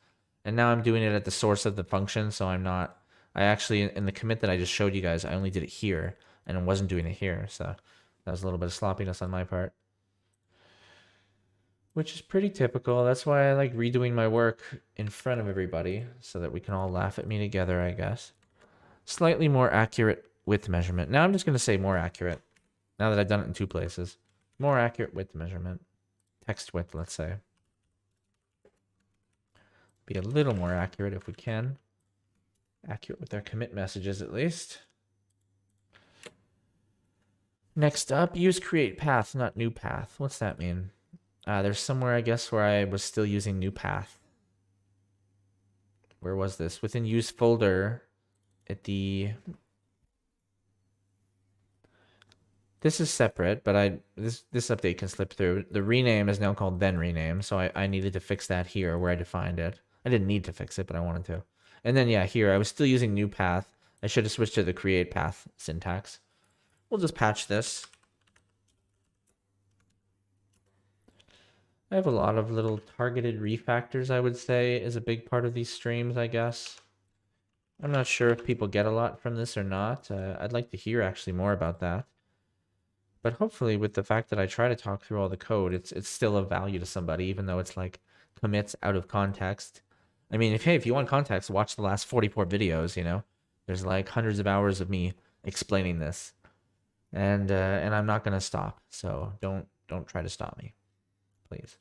And now I'm doing it at the source of the function, so I'm not... I actually, in the commit that I just showed you guys, I only did it here, and I wasn't doing it here, so that was a little bit of sloppiness on my part. Which is pretty typical. That's why I like redoing my work in front of everybody, so that we can all laugh at me together, I guess. Slightly more accurate width measurement. Now I'm just going to say more accurate, now that I've done it in 2 places. More accurate width measurement. Text width, let's say. Be a little more accurate if we can. Accurate with our commit messages, at least. Next up, use create path, not new path. What's that mean? There's somewhere, I guess, where I was still using new path. Where was this? Within use folder at the... This is separate, but this update can slip through. The rename is now called then rename, so I needed to fix that here where I defined it. I didn't need to fix it, but I wanted to. And then, yeah, here, I was still using new path. I should have switched to the create path syntax. We'll just patch this. I have a lot of little targeted refactors, I would say, is a big part of these streams, I guess. I'm not sure if people get a lot from this or not. I'd like to hear actually more about that. But hopefully with the fact that I try to talk through all the code, it's still of value to somebody, even though it's like commits out of context. I mean, if you want context, watch the last 44 videos, you know? There's like hundreds of hours of me explaining this. And I'm not going to stop, so don't try to stop me, please.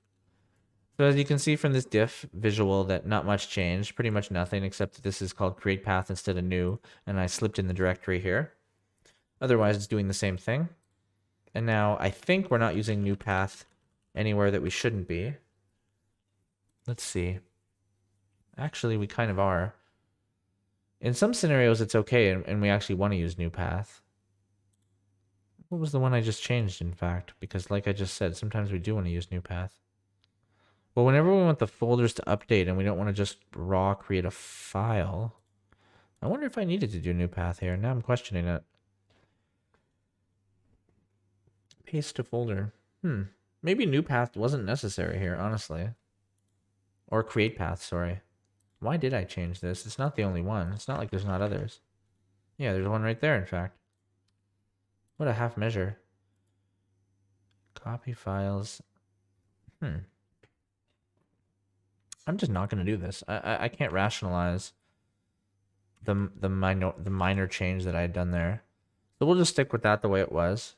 So as you can see from this diff visual that not much changed, pretty much nothing, except that this is called create path instead of new, and I slipped in the directory here. Otherwise, it's doing the same thing. And now I think we're not using new path anywhere that we shouldn't be. Let's see. Actually, we kind of are. In some scenarios, it's okay, and we actually want to use new path. What was the one I just changed, in fact? Because like I just said, sometimes we do want to use new path. Well, whenever we want the folders to update and we don't want to just raw create a file, I wonder if I needed to do new path here. Now I'm questioning it. Paste to folder. Maybe new path wasn't necessary here, honestly. Or create path, sorry. Why did I change this? It's not the only one. It's not like there's not others. Yeah, there's one right there, in fact. What a half measure. Copy files. I'm just not going to do this. I can't rationalize the minor change that I had done there. So we'll just stick with that the way it was.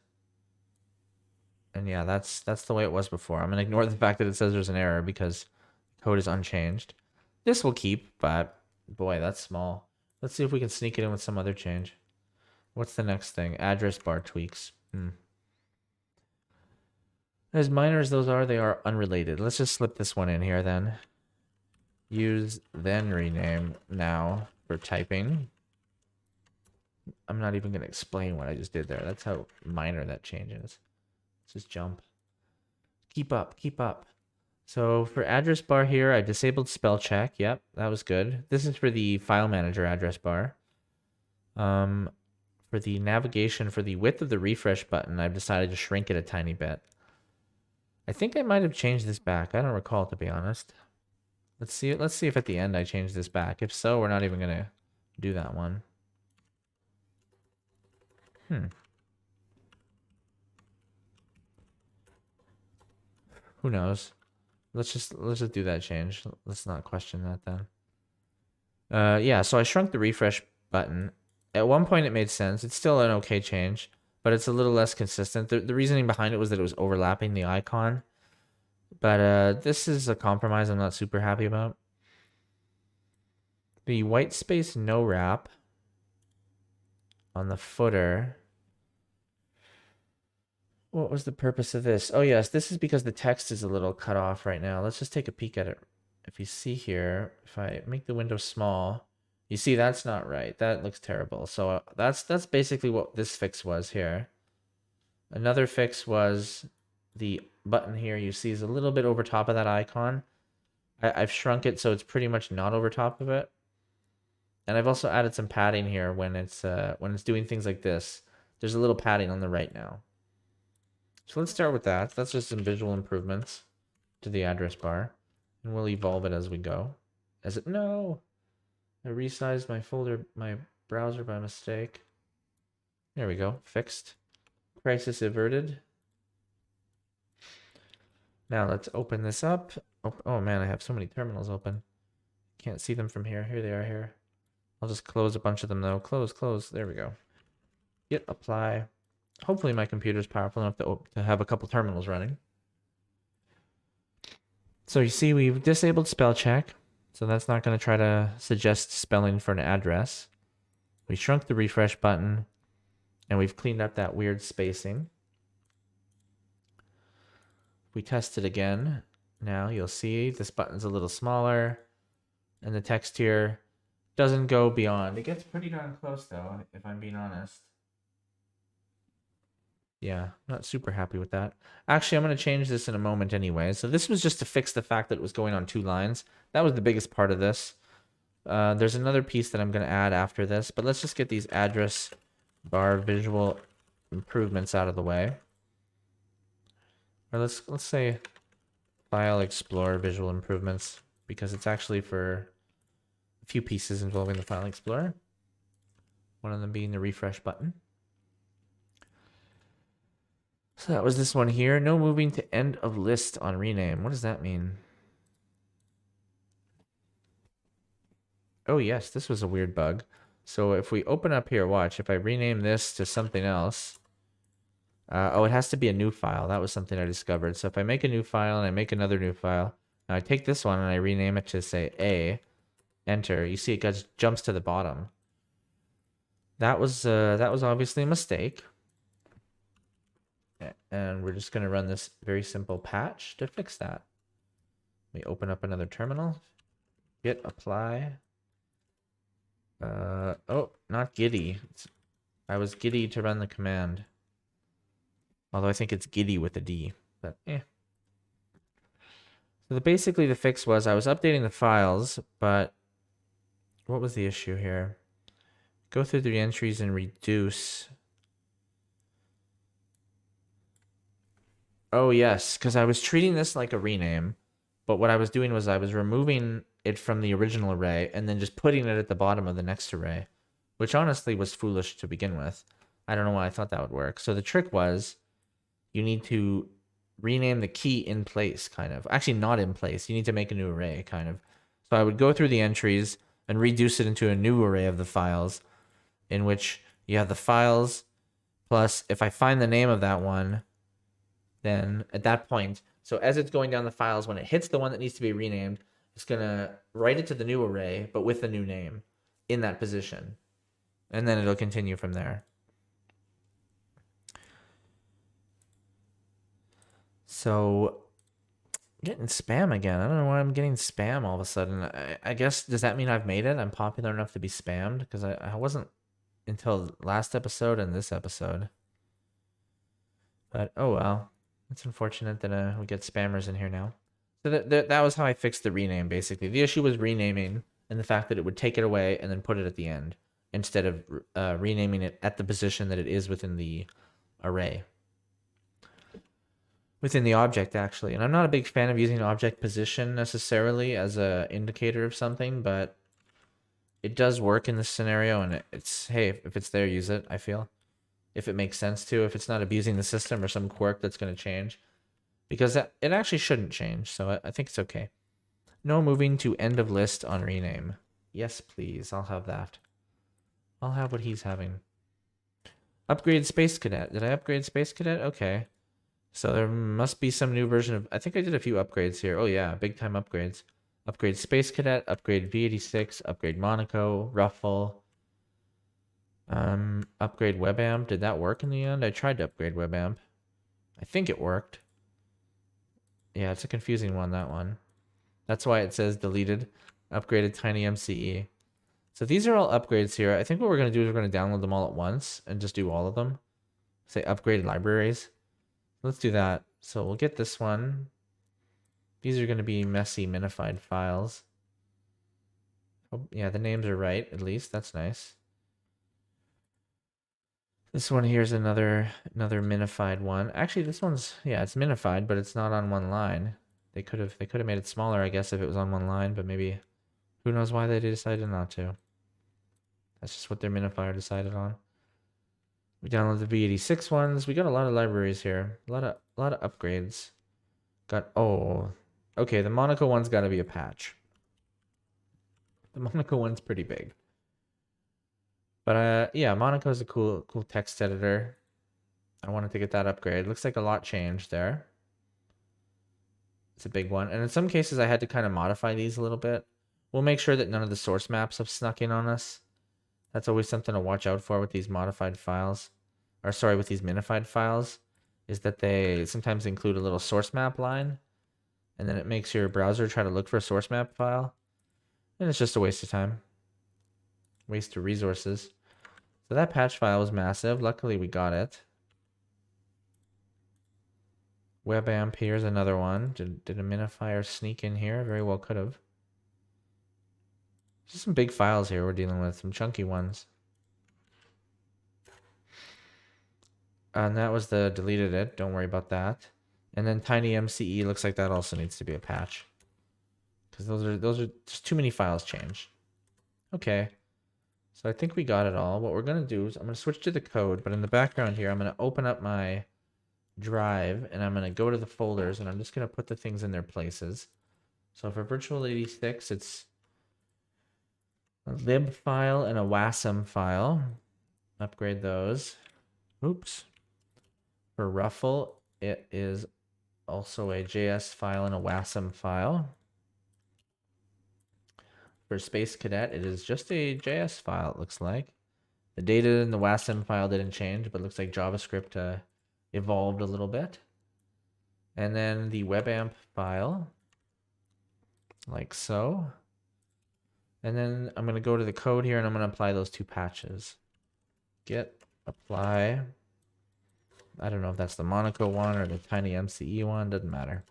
And yeah, that's the way it was before. I'm going to ignore the fact that it says there's an error because code is unchanged. This will keep, but boy, that's small. Let's see if we can sneak it in with some other change. What's the next thing? Address bar tweaks. As minor as those are, they are unrelated. Let's just slip this one in here then. Use then rename now for typing. I'm not even going to explain what I just did there. That's how minor that change is. Let's just jump. Keep up, keep up. So for address bar here, I disabled spell check. Yep, that was good. This is for the file manager address bar. For the navigation, for the width of the refresh button, I've decided to shrink it a tiny bit. I think I might have changed this back. I don't recall, to be honest. Let's see if at the end I change this back. If so, we're not even going to do that one. Who knows? Let's just do that change. Let's not question that then. Yeah, so I shrunk the refresh button. At one point it made sense. It's still an okay change, but it's a little less consistent. The reasoning behind it was that it was overlapping the icon. But this is a compromise I'm not super happy about. The white space no wrap on the footer. What was the purpose of this? Oh, yes, this is because the text is a little cut off right now. Let's just take a peek at it. If you see here, if I make the window small, you see that's not right. That looks terrible. So that's basically what this fix was here. Another fix was the button here you see is a little bit over top of that icon. I've shrunk it so it's pretty much not over top of it. And I've also added some padding here when it's doing things like this. There's a little padding on the right now. So let's start with that. That's just some visual improvements to the address bar. And we'll evolve it as we go. No! I resized my browser by mistake. There we go. Fixed. Crisis averted. Now let's open this up. Oh man, I have so many terminals open. Can't see them from here. Here they are here. I'll just close a bunch of them though. Close, close. There we go. Git apply. Hopefully my computer's powerful enough to have a couple terminals running. So you see we've disabled spell check. So that's not going to try to suggest spelling for an address. We shrunk the refresh button. And we've cleaned up that weird spacing. We test it again. Now you'll see this button's a little smaller. And the text here doesn't go beyond. It gets pretty darn close though, if I'm being honest. Yeah, not super happy with that. Actually, I'm going to change this in a moment anyway. So this was just to fix the fact that it was going on 2 lines. That was the biggest part of this. There's another piece that I'm going to add after this, but let's just get these address bar visual improvements out of the way. Or let's say File Explorer visual improvements, because it's actually for a few pieces involving the File Explorer. One of them being the refresh button. So that was this one here. No moving to end of list on rename. What does that mean? Oh yes, this was a weird bug. So if we open up here, watch, if I rename this to something else. Oh, it has to be a new file. That was something I discovered. So if I make a new file and I make another new file, now I take this one and I rename it to say A, enter. You see it jumps to the bottom. That was obviously a mistake. And we're just going to run this very simple patch to fix that. We open up another terminal. Git apply. Oh, not giddy. I was giddy to run the command. Although I think it's giddy with a D, but So basically the fix was I was updating the files, but what was the issue here? Go through the entries and reduce. Oh yes, because I was treating this like a rename, but what I was doing was I was removing it from the original array and then just putting it at the bottom of the next array, which honestly was foolish to begin with. I don't know why I thought that would work. So the trick was you need to rename the key in place, kind of. Actually, not in place. You need to make a new array, kind of. So I would go through the entries and reduce it into a new array of the files in which you have the files plus if I find the name of that one, then at that point, so as it's going down the files, when it hits the one that needs to be renamed, it's going to write it to the new array, but with the new name in that position. And then it'll continue from there. So, getting spam again. I don't know why I'm getting spam all of a sudden. I guess, does that mean I've made it? I'm popular enough to be spammed? Because I wasn't until last episode and this episode. But, oh well. It's unfortunate that we get spammers in here now. So that was how I fixed the rename, basically. The issue was renaming and the fact that it would take it away and then put it at the end instead of renaming it at the position that it is within the array. Within the object, actually. And I'm not a big fan of using object position necessarily as an indicator of something, but it does work in this scenario, and it's, hey, if it's there, use it, I feel. If it makes sense to, if it's not abusing the system or some quirk that's going to change. Because it actually shouldn't change, so I think it's okay. No moving to end of list on rename. Yes, please, I'll have that. I'll have what he's having. Upgrade Space Cadet. Did I upgrade Space Cadet? Okay. So there must be some new version of... I think I did a few upgrades here. Oh yeah, big time upgrades. Upgrade Space Cadet, upgrade V86, upgrade Monaco, Ruffle. Upgrade WebAmp. Did that work in the end? I tried to upgrade WebAmp. I think it worked. Yeah, it's a confusing one, that one. That's why it says deleted. Upgraded Tiny MCE. So these are all upgrades here. I think what we're going to do is we're going to download them all at once and just do all of them. Say upgraded libraries. Let's do that. So we'll get this one. These are going to be messy minified files. Oh, yeah, the names are right, at least. That's nice. This one here is another minified one. Actually, this one's, yeah, it's minified, but it's not on one line. They could have made it smaller, I guess, if it was on one line, but maybe who knows why they decided not to. That's just what their minifier decided on. We downloaded the V86 ones. We got a lot of libraries here. A lot of upgrades. Okay, the Monaco one's got to be a patch. The Monaco one's pretty big. But yeah, Monaco's a cool text editor. I wanted to get that upgrade. Looks like a lot changed there. It's a big one. And in some cases, I had to kind of modify these a little bit. We'll make sure that none of the source maps have snuck in on us. That's always something to watch out for with these modified files. Or sorry, with these minified files. Is that they sometimes include a little source map line. And then it makes your browser try to look for a source map file. And it's just a waste of time. Waste of resources. So that patch file was massive. Luckily we got it. WebAmp, here's another one. Did a minifier sneak in here? Very well could have. Just some big files here we're dealing with. Some chunky ones. And that was the deleted it. Don't worry about that. And then Tiny MCE looks like that also needs to be a patch. Because those are just too many files changed. Okay. So I think we got it all. What we're going to do is I'm going to switch to the code. But in the background here, I'm going to open up my drive. And I'm going to go to the folders. And I'm just going to put the things in their places. So for Virtual 86, it's a lib file and a wasm file. Upgrade those. Oops. For Ruffle, it is also a JS file and a wasm file. For Space Cadet, it is just a JS file, it looks like. The data in the wasm file didn't change, but it looks like JavaScript evolved a little bit. And then the WebAmp file, like so. And then I'm going to go to the code here and I'm going to apply those two patches. Git apply. I don't know if that's the Monaco one or the Tiny MCE one. Doesn't matter.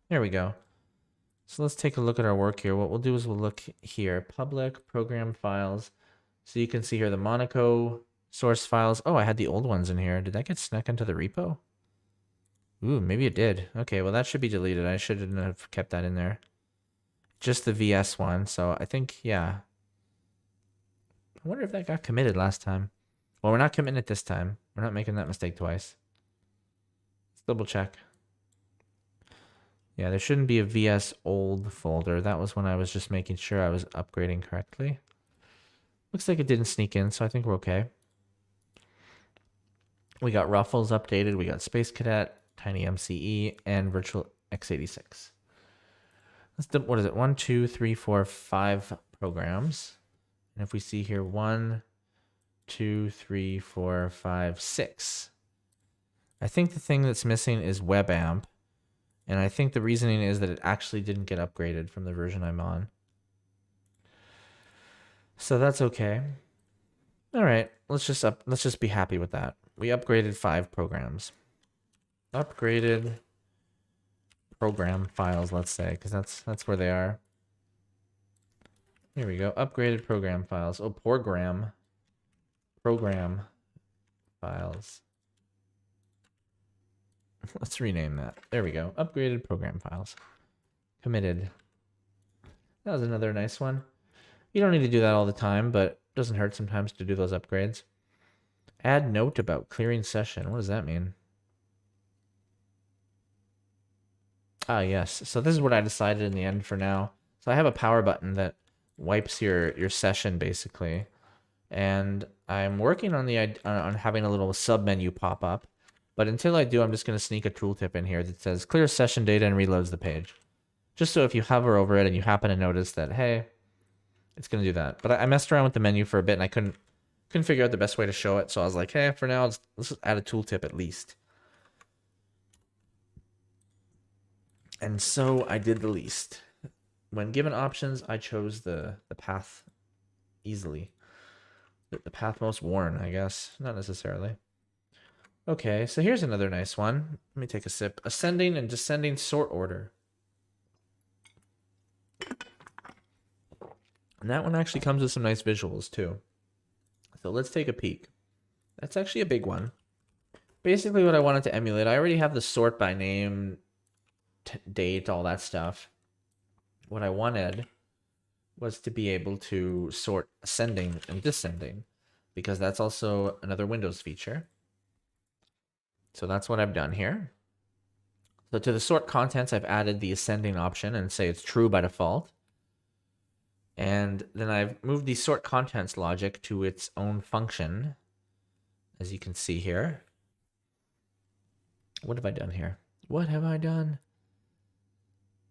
There we go. So let's take a look at our work here. What we'll do is we'll look here. Public program files. So you can see here the Monaco source files. Oh, I had the old ones in here. Did that get snuck into the repo? Ooh, maybe it did. Okay, well that should be deleted. I shouldn't have kept that in there. Just the VS one. So I think, yeah. I wonder if that got committed last time. Well, we're not committing it this time. We're not making that mistake twice. Let's double check. Yeah, there shouldn't be a VS old folder. That was when I was just making sure I was upgrading correctly. Looks like it didn't sneak in, so I think we're okay. We got Ruffles updated. We got Space Cadet, Tiny MCE, and Virtual x86. Let's do, what is it? 1, 2, 3, 4, 5 programs. And if we see here, 1, 2, 3, 4, 5, 6. I think the thing that's missing is WebAmp. And I think the reasoning is that it actually didn't get upgraded from the version I'm on. So that's okay. All right, let's just be happy with that. We upgraded 5 programs. Upgraded program files, let's say, because that's where they are. Here we go. Upgraded program files. Oh, program files. Let's rename that. There we go. Upgraded program files. Committed. That was another nice one. You don't need to do that all the time, but it doesn't hurt sometimes to do those upgrades. Add note about clearing session. What does that mean? Ah, yes. So this is what I decided in the end for now. So I have a power button that wipes your session basically, and I'm working on on having a little sub menu pop up. But until I do, I'm just going to sneak a tooltip in here that says clear session data and reloads the page. Just so if you hover over it and you happen to notice that, hey, it's going to do that. But I messed around with the menu for a bit and I couldn't figure out the best way to show it. So I was like, hey, for now, let's just add a tooltip at least. And so I did the least. When given options, I chose the path easily. The path most worn, I guess. Not necessarily. Okay, so here's another nice one. Let me take a sip. Ascending and descending sort order. And that one actually comes with some nice visuals too. So let's take a peek. That's actually a big one. Basically what I wanted to emulate, I already have the sort by name, date, all that stuff. What I wanted was to be able to sort ascending and descending, because that's also another Windows feature. So that's what I've done here. So to the sort contents, I've added the ascending option and say it's true by default. And then I've moved the sort contents logic to its own function, as you can see here. What have I done here? What have I done?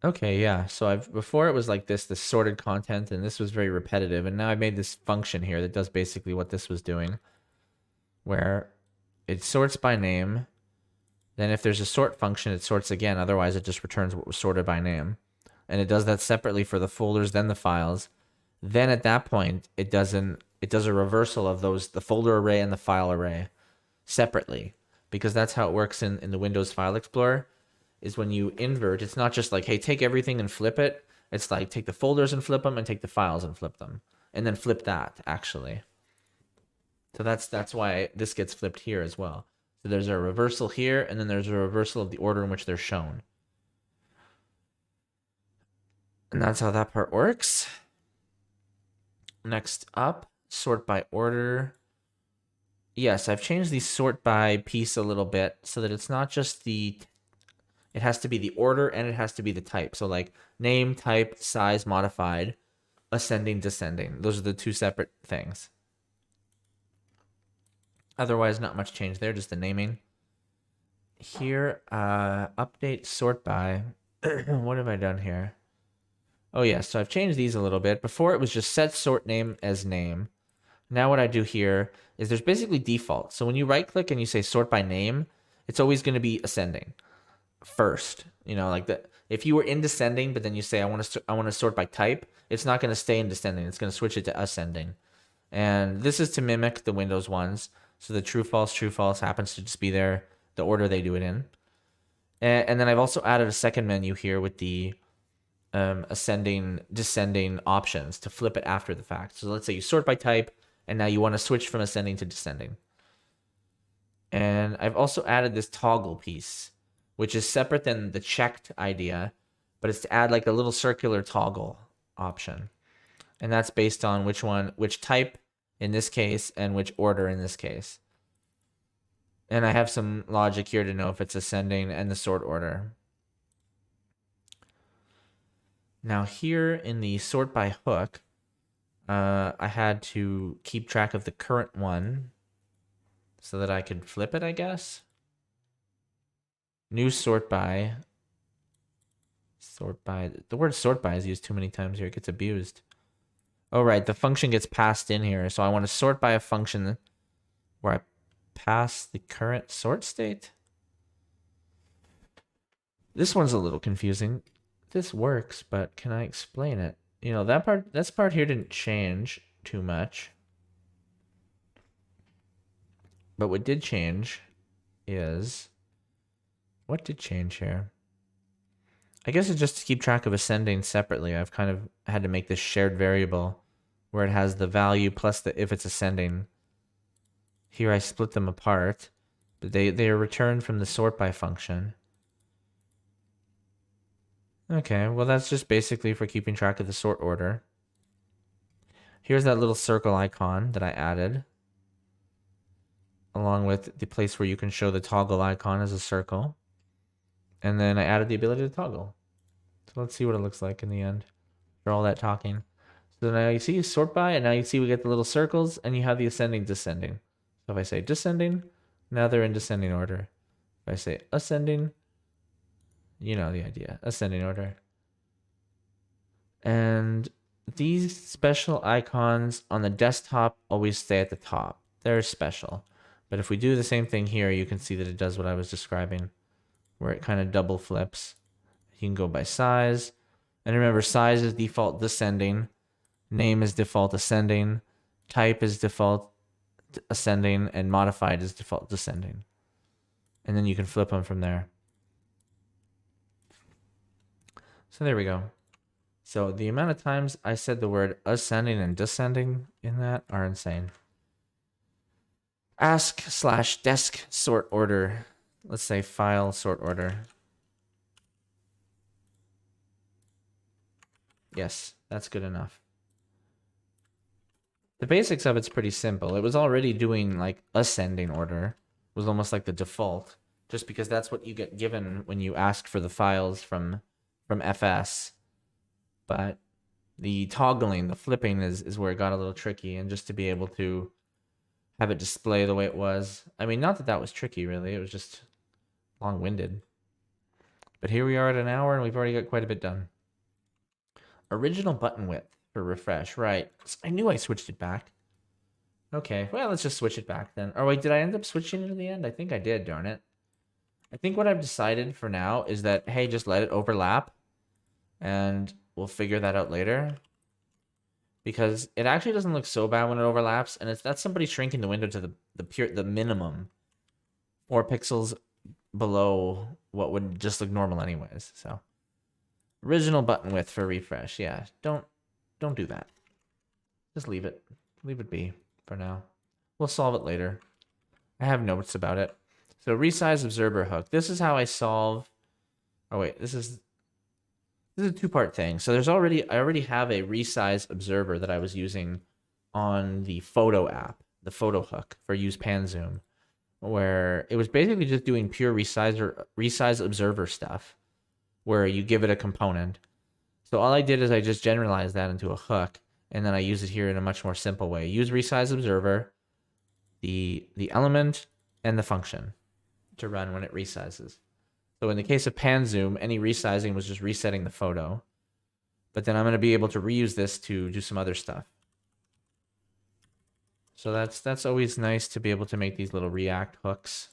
Okay, yeah. So before it was like this sorted content, and this was very repetitive, and now I made this function here that does basically what this was doing, where it sorts by name. Then if there's a sort function, it sorts again. Otherwise, it just returns what was sorted by name. And it does that separately for the folders, then the files. Then at that point, it does a reversal of the folder array and the file array separately, because that's how it works in the Windows File Explorer. Is when you invert, it's not just like, hey, take everything and flip it. It's like, take the folders and flip them, and take the files and flip them, and then flip that, actually. So that's why this gets flipped here as well. So there's a reversal here, and then there's a reversal of the order in which they're shown. And that's how that part works. Next up, sort by order. Yes, I've changed the sort by piece a little bit so that it's not just it has to be the order and it has to be the type. So like name, type, size, modified, ascending, descending. Those are the 2 separate things. Otherwise, not much change there, just the naming. Here, update sort by. What have I done here? Oh yeah, so I've changed these a little bit. Before it was just set sort name as name. Now what I do here is there's basically default. So when you right click and you say sort by name, it's always going to be ascending first. You know, like if you were in descending, but then you say I want to sort by type, it's not going to stay in descending. It's going to switch it to ascending. And this is to mimic the Windows ones. So the true false happens to just be the order they do it in. And then I've also added a second menu here with the ascending, descending options to flip it after the fact. So let's say you sort by type, and now you want to switch from ascending to descending. And I've also added this toggle piece, which is separate than the checked idea, but it's to add like a little circular toggle option. And that's based on which type in this case and which order in this case. And I have some logic here to know if it's ascending and the sort order. Now here in the sort by hook, I had to keep track of the current one so that I could flip it, I guess. New sort by. Sort by. The word sort by is used too many times here. It gets abused. Oh, right. The function gets passed in here. So I want to sort by a function where I pass the current sort state. This one's a little confusing. This works, but can I explain it? You know, this part here didn't change too much. But what did change is, what did change here? I guess it's just to keep track of ascending separately. I've kind of had to make this shared variable where it has the value plus the if it's ascending. Here I split them apart, but they are returned from the sort by function. Okay, well that's just basically for keeping track of the sort order. Here's that little circle icon that I added, along with the place where you can show the toggle icon as a circle. And then I added the ability to toggle. So let's see what it looks like in the end for all that talking. So now you see sort by, and now you see we get the little circles, and you have the ascending, descending. So if I say descending, now they're in descending order. If I say ascending, you know the idea, ascending order. And these special icons on the desktop always stay at the top. They're special. But if we do the same thing here, you can see that it does what I was describing, where it kind of double flips. You can go by size. And remember, size is default descending. Name is default ascending. Type is default ascending. And modified is default descending. And then you can flip them from there. So there we go. So the amount of times I said the word ascending and descending in that are insane. Ask/desk sort order. Let's say file sort order. Yes, that's good enough. The basics of it's pretty simple. It was already doing like ascending order. It was almost like the default, just because that's what you get given when you ask for the files from FS. But the toggling, the flipping is where it got a little tricky, and just to be able to have it display the way it was. I mean, not that that was tricky, really. It was just long-winded. But here we are at an hour, and we've already got quite a bit done. Original button width for refresh. Right. I knew I switched it back. Okay, well, let's just switch it back then. Or wait, did I end up switching it at the end? I think I did, darn it. I think what I've decided for now is that, hey, just let it overlap, and we'll figure that out later. Because it actually doesn't look so bad when it overlaps, and that's somebody shrinking the window to the minimum 4 pixels below what would just look normal anyways. So original button width for refresh. Yeah, don't do that. Just leave it. Leave it be for now. We'll solve it later. I have notes about it. So Resize Observer hook. This is how I solve. Oh wait, this is a two-part thing. So I already have a Resize Observer that I was using on the photo app, the photo hook for use pan zoom, where it was basically just doing pure Resize Observer stuff, where you give it a component. So all I did is I just generalized that into a hook, and then I use it here in a much more simple way. Use Resize Observer, the element, and the function to run when it resizes. So in the case of pan zoom, any resizing was just resetting the photo. But then I'm going to be able to reuse this to do some other stuff. So that's always nice to be able to make these little React hooks.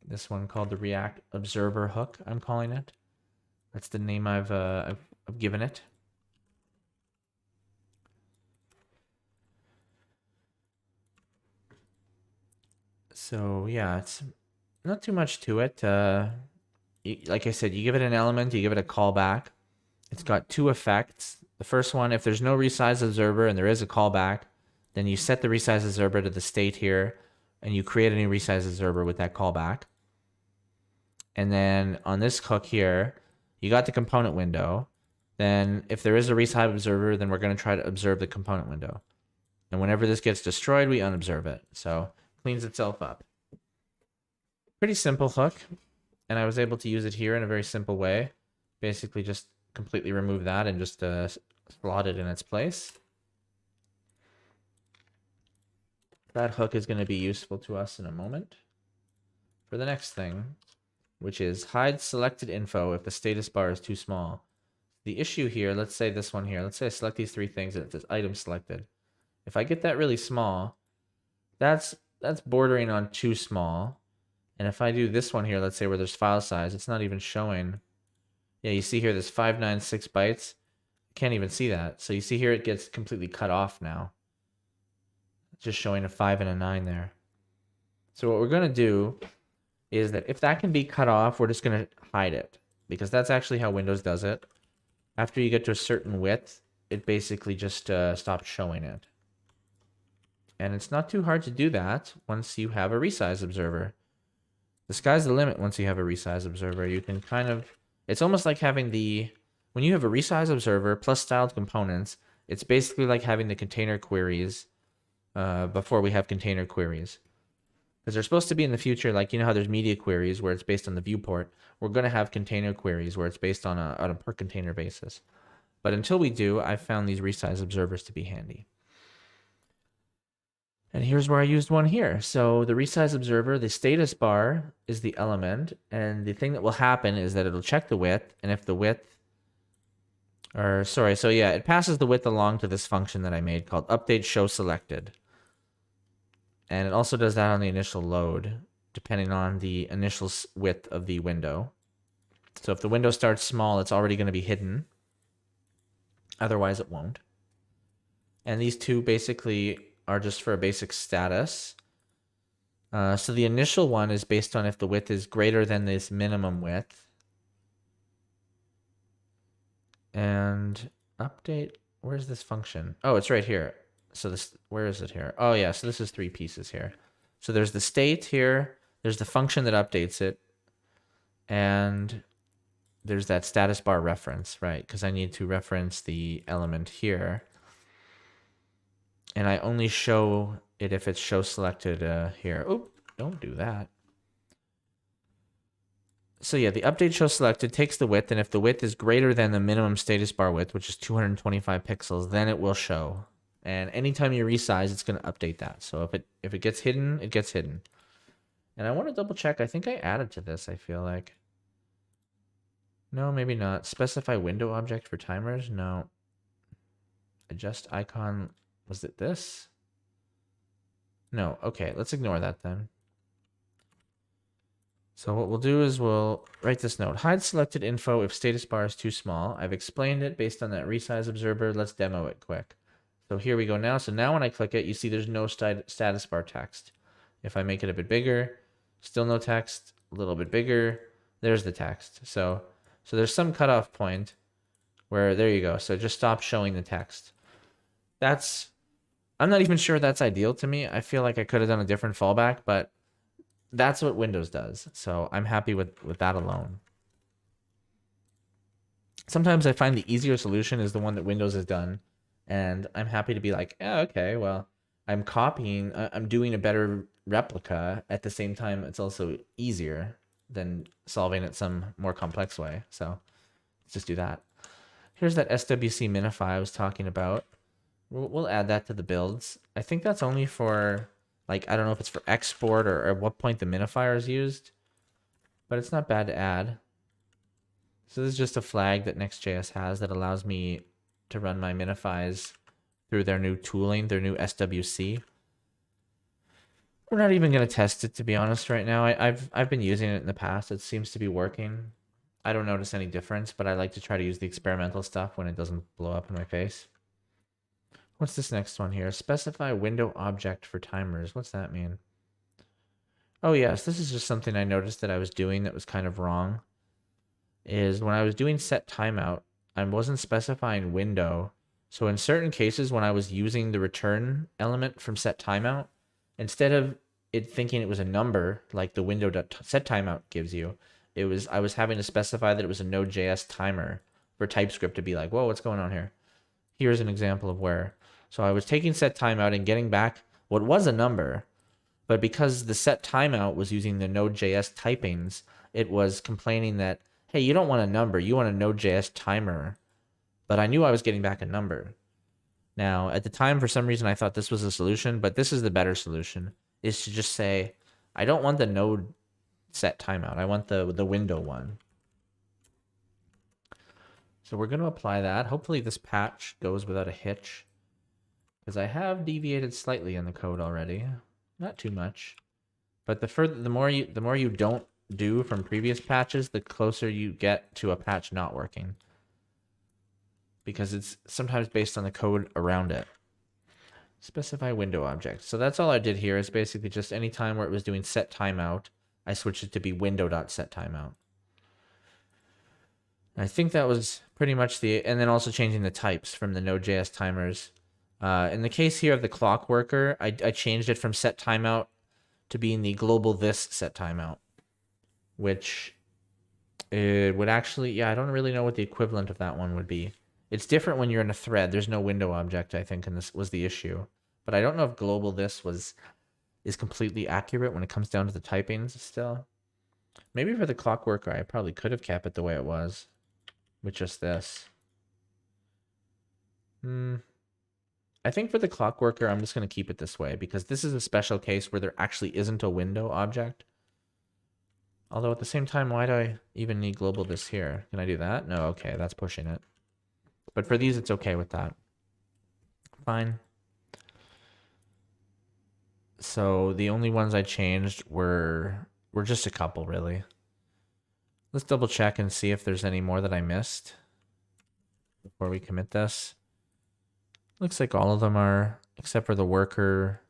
This one called the React Observer hook, I'm calling it. That's the name I've given it. So yeah, it's not too much to it. Like I said, you give it an element, you give it a callback. It's got 2 effects. The first one, if there's no Resize Observer and there is a callback, then you set the Resize Observer to the state here, and you create a new Resize Observer with that callback. And then on this hook here, you got the component window. Then if there is a Resize Observer, then we're going to try to observe the component window. And whenever this gets destroyed, we unobserve it. So it cleans itself up. Pretty simple hook. And I was able to use it here in a very simple way. Basically just completely remove that and just slot it in its place. That hook is going to be useful to us in a moment. For the next thing, which is hide selected info if the status bar is too small. The issue here, let's say this one here. Let's say I select these 3 things and it says item selected. If I get that really small, that's bordering on too small. And if I do this one here, let's say where there's file size, it's not even showing. Yeah, you see here there's 596 bytes. Can't even see that. So you see here it gets completely cut off now. Just showing a 5 and a 9 there. So what we're going to do is that if that can be cut off, we're just going to hide it. Because that's actually how Windows does it. After you get to a certain width, it basically just stops showing it. And it's not too hard to do that once you have a Resize Observer. The sky's the limit once you have a Resize Observer. You can kind of... It's almost like having the... When you have a Resize Observer plus styled components, it's basically like having the container queries before we have container queries. Because they're supposed to be in the future, like, you know how there's media queries where it's based on the viewport. We're going to have container queries where it's based on a per container basis. But until we do, I've found these Resize Observers to be handy. And here's where I used one here. So the Resize Observer, the status bar is the element, and the thing that will happen is that it'll check the width, and if the width, or sorry, so yeah, it passes the width along to this function that I made called update show selected. And it also does that on the initial load, depending on the initial width of the window. So if the window starts small, it's already going to be hidden. Otherwise, it won't. And these two basically are just for a basic status. So the initial one is based on if the width is greater than this minimum width. And update, where's this function? Oh, it's right here. So this, where is it here? Oh yeah, so this is 3 pieces here. So there's the state here, there's the function that updates it, and there's that status bar reference, right? Because I need to reference the element here. And I only show it if it's show selected here. Oop, don't do that. So yeah, the update show selected takes the width, and if the width is greater than the minimum status bar width, which is 225 pixels, then it will show. And anytime you resize, it's going to update that. So if it gets hidden, it gets hidden. And I want to double check. I think I added to this, I feel like. No, maybe not. Specify window object for timers? No. Adjust icon. Was it this? No. Okay, let's ignore that then. So what we'll do is we'll write this note. Hide selected info if status bar is too small. I've explained it based on that Resize Observer. Let's demo it quick. So here we go now. So now when I click it, you see there's no status bar text. If I make it a bit bigger, still no text, a little bit bigger, there's the text. So there's some cutoff point where, there you go. So just stop showing the text. I'm not even sure that's ideal to me. I feel like I could have done a different fallback, but that's what Windows does. So I'm happy with that alone. Sometimes I find the easier solution is the one that Windows has done. And I'm happy to be like, yeah, okay, well, I'm copying, I'm doing a better replica. At the same time, it's also easier than solving it some more complex way. So let's just do that. Here's that SWC minify I was talking about. We'll add that to the builds. I think that's only for, like, I don't know if it's for export or at what point the minifier is used, but it's not bad to add. So this is just a flag that Next.js has that allows me to run my minifies through their new tooling, their new SWC. We're not even going to test it, to be honest, right now. I've been using it in the past. It seems to be working. I don't notice any difference, but I like to try to use the experimental stuff when it doesn't blow up in my face. What's this next one here? Specify window object for timers. What's that mean? Oh yes, this is just something I noticed that I was doing that was kind of wrong. Is when I was doing set timeout, I wasn't specifying window. So in certain cases, when I was using the return element from set timeout, instead of it thinking it was a number like the window.set timeout gives you, I was having to specify that it was a Node.js timer for TypeScript to be like, whoa, what's going on here? Here's an example of where. So I was taking set timeout and getting back what was a number, but because the set timeout was using the Node.js typings, it was complaining that, hey, you don't want a number, you want a Node.js timer. But I knew I was getting back a number. Now, at the time, for some reason, I thought this was a solution, but this is the better solution, is to just say, I don't want the node set timeout. I want the window one. So we're going to apply that. Hopefully this patch goes without a hitch, because I have deviated slightly in the code already. Not too much, But the more you don't do from previous patches, the closer you get to a patch not working. Because it's sometimes based on the code around it. Specify window object. So that's all I did here is basically just any time where it was doing set timeout, I switched it to be window.setTimeout. I think that was pretty much and then also changing the types from the Node.js timers. In the case here of the clock worker, I changed it from set timeout to being the global this set timeout, which it would actually, yeah, I don't really know what the equivalent of that one would be. It's different when you're in a thread. There's no window object, I think, and this was the issue. But I don't know if global this is completely accurate when it comes down to the typings still. Maybe for the clock worker, I probably could have kept it the way it was with just this. I think for the clock worker, I'm just going to keep it this way because this is a special case where there actually isn't a window object. Although at the same time, why do I even need global this here? Can I do that? No, okay, that's pushing it. But for these, it's okay with that. Fine. So the only ones I changed were just a couple, really. Let's double check and see if there's any more that I missed before we commit this. Looks like all of them are, except for the worker.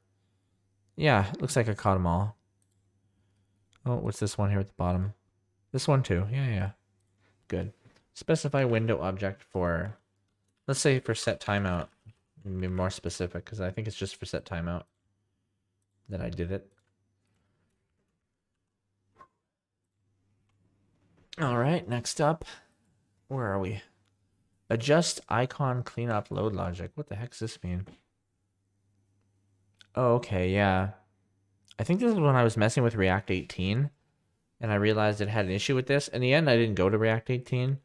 Yeah, looks like I caught them all. Oh, what's this one here at the bottom? This one too. Yeah. Good. Specify window object for, let's say for set timeout. Be more specific because I think it's just for set timeout that I did it. All right, next up, where are we? Adjust icon cleanup load logic. What the heck does this mean? Oh, okay, yeah. I think this is when I was messing with React 18 and I realized it had an issue with this. In the end, I didn't go to React 18,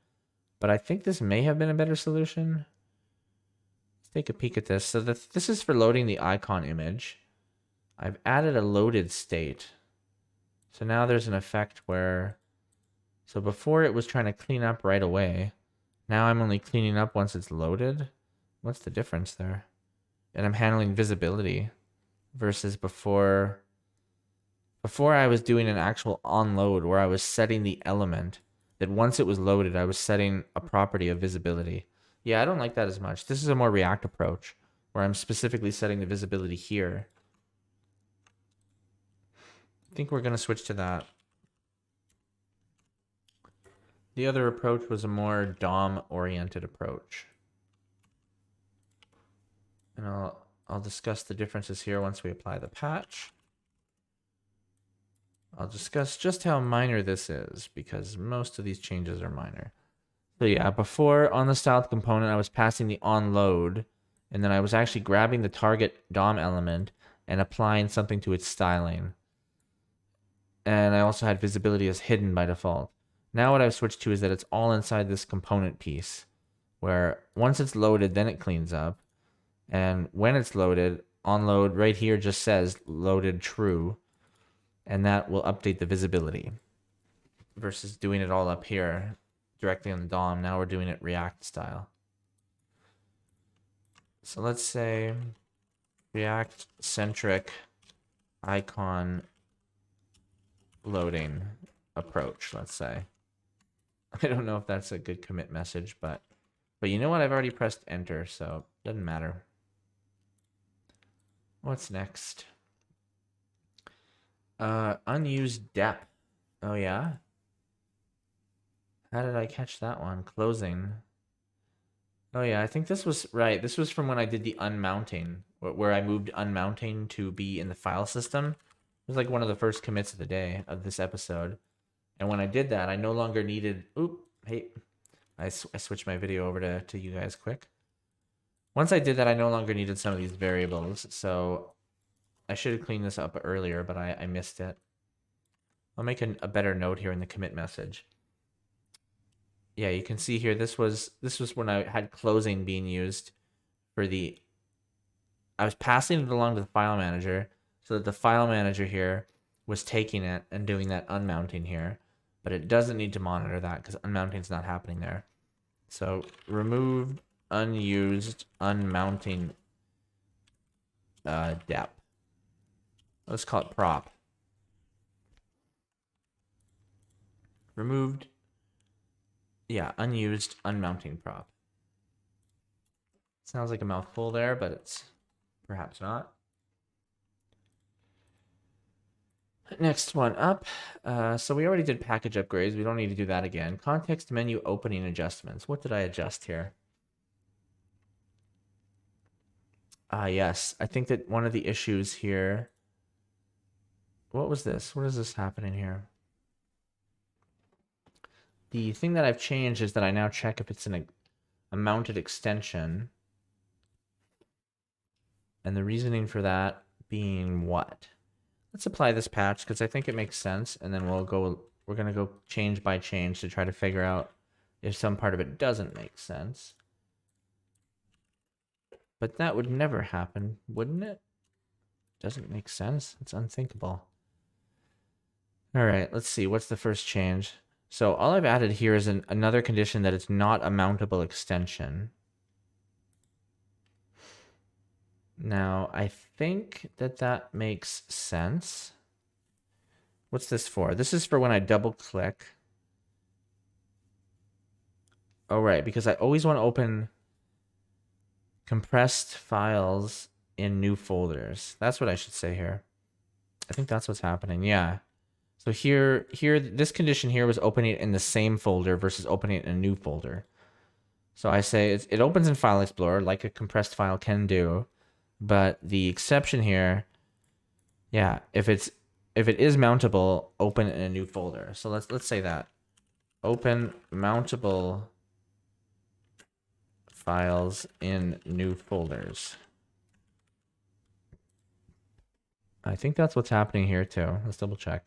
but I think this may have been a better solution. Let's take a peek at this. So this is for loading the icon image. I've added a loaded state. So now there's an effect where, so before it was trying to clean up right away. Now I'm only cleaning up once it's loaded. What's the difference there? And I'm handling visibility versus before I was doing an actual onload where I was setting the element that once it was loaded, I was setting a property of visibility. Yeah, I don't like that as much. This is a more React approach where I'm specifically setting the visibility here. I think we're going to switch to that. The other approach was a more DOM-oriented approach. And I'll discuss the differences here once we apply the patch. I'll discuss just how minor this is because most of these changes are minor. So yeah, before on the styled component, I was passing the onload, and then I was actually grabbing the target DOM element and applying something to its styling. And I also had visibility as hidden by default. Now what I've switched to is that it's all inside this component piece, where once it's loaded, then it cleans up. And when it's loaded, onload right here just says loaded true, and that will update the visibility. Versus doing it all up here directly on the DOM, now we're doing it React style. So let's say React-centric icon loading approach, let's say. I don't know if that's a good commit message, but you know what? I've already pressed enter, so it doesn't matter. What's next? Unused dep. Oh yeah? How did I catch that one? Closing. Oh yeah, I think this was right. This was from when I did the unmounting, where I moved unmounting to be in the file system. It was like one of the first commits of the day of this episode. And when I did that, I no longer needed... Oop, hey. I switched my video over to you guys quick. Once I did that, I no longer needed some of these variables. So I should have cleaned this up earlier, but I missed it. I'll make a better note here in the commit message. Yeah, you can see here, this was when I had closing being used for the... I was passing it along to the file manager so that the file manager here was taking it and doing that unmounting here. But it doesn't need to monitor that because unmounting is not happening there. So remove unused unmounting dep. Let's call it prop. Removed. Yeah, unused unmounting prop. Sounds like a mouthful there, but it's perhaps not. Next one up. So we already did package upgrades. We don't need to do that again. Context menu opening adjustments. What did I adjust here? Yes. I think that one of the issues here... What was this? What is this happening here? The thing that I've changed is that I now check if it's a mounted extension. And the reasoning for that being what? Let's apply this patch because I think it makes sense, and then we're gonna go change by change to try to figure out if some part of it doesn't make sense. But that would never happen, wouldn't it? Doesn't make sense. It's unthinkable. All right, let's see. What's the first change? So all I've added here is another condition that it's not a mountable extension. Now, I think that makes sense. What's this for? This is for when I double click. Oh, right, because I always want to open compressed files in new folders. That's what I should say here. I think that's what's happening. Yeah. So here, this condition here was opening it in the same folder versus opening it in a new folder. So I say it opens in File Explorer like a compressed file can do. But the exception here, yeah, if it is mountable, open in a new folder. So let's say that. Open mountable files in new folders. I think that's what's happening here too. Let's double check.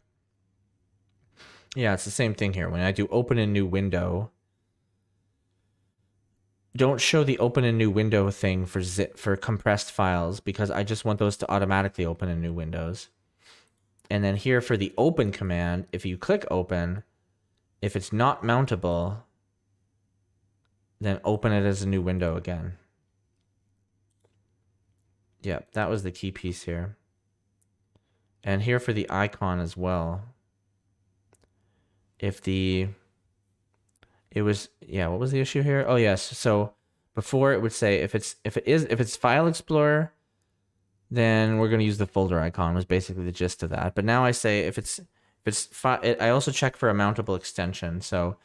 Yeah, it's the same thing here. When I do open a new window, don't show the open a new window thing for compressed files because I just want those to automatically open in new windows. And then here for the open command, if you click open, if it's not mountable, then open it as a new window again. Yep, that was the key piece here. And here for the icon as well. What was the issue here? Oh yes, so before it would say if it's File Explorer, then we're going to use the folder icon, was basically the gist of that. But now I say I also check for a mountable extension. So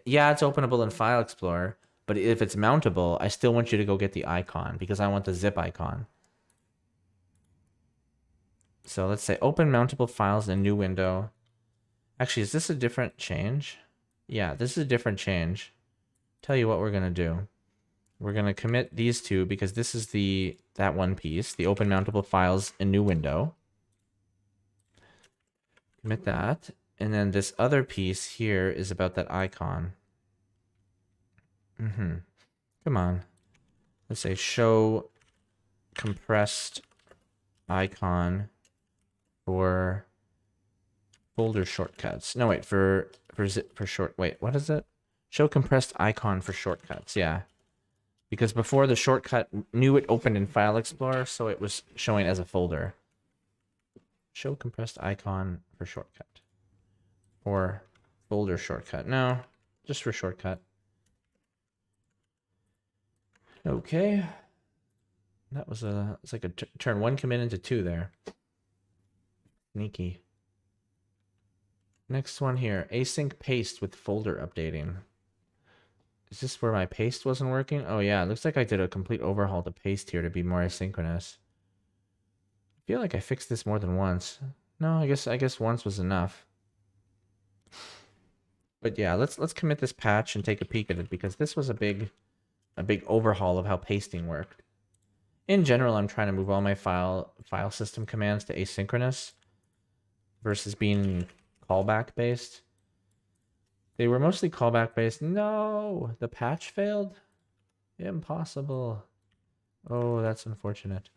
yeah, it's openable in File Explorer, but if it's mountable, I still want you to go get the icon because I want the zip icon. So let's say open mountable files in a new window. Actually, is this a different change? Yeah, this is a different change. Tell you what we're going to do. We're going to commit these two because this is that one piece, the open mountable files in new window. Commit that. And then this other piece here is about that icon. Come on. Let's say show compressed icon for folder shortcuts. No, wait, wait, what is it? Show compressed icon for shortcuts. Yeah. Because before the shortcut knew it opened in File Explorer, so it was showing as a folder. Show compressed icon for shortcut. Or folder shortcut. No, just for shortcut. Okay. That was it's like a turn one commit into two there. Sneaky. Next one here, async paste with folder updating. Is this where my paste wasn't working? Oh yeah, it looks like I did a complete overhaul to paste here to be more asynchronous. I feel like I fixed this more than once. No, I guess once was enough. But yeah, let's commit this patch and take a peek at it because this was a big overhaul of how pasting worked. In general, I'm trying to move all my file system commands to asynchronous versus being callback based. They were mostly callback based. No, the patch failed. Impossible. Oh, that's unfortunate.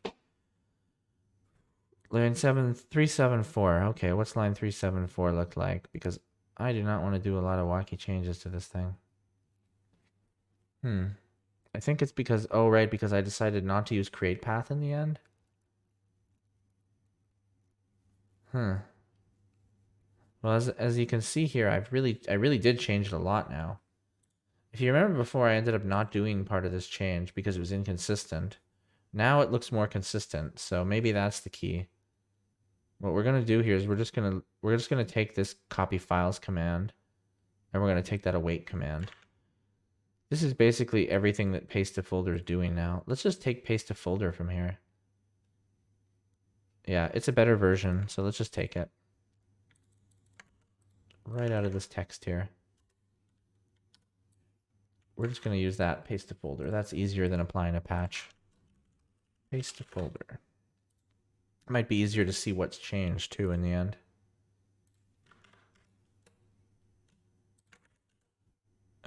Line 374. Okay, what's line 374 look like? Because I do not want to do a lot of wacky changes to this thing. I think it's because, oh right, because I decided not to use create path in the end. Well, as you can see here, I really did change it a lot now. If you remember before, I ended up not doing part of this change because it was inconsistent. Now it looks more consistent, so maybe that's the key. What we're gonna do here is we're just gonna take this copy files command, and we're gonna take that await command. This is basically everything that paste to folder is doing now. Let's just take paste to folder from here. Yeah, it's a better version, so let's just take it. Right out of this text here. We're just going to use that paste to folder. That's easier than applying a patch. Paste to folder. It might be easier to see what's changed too in the end.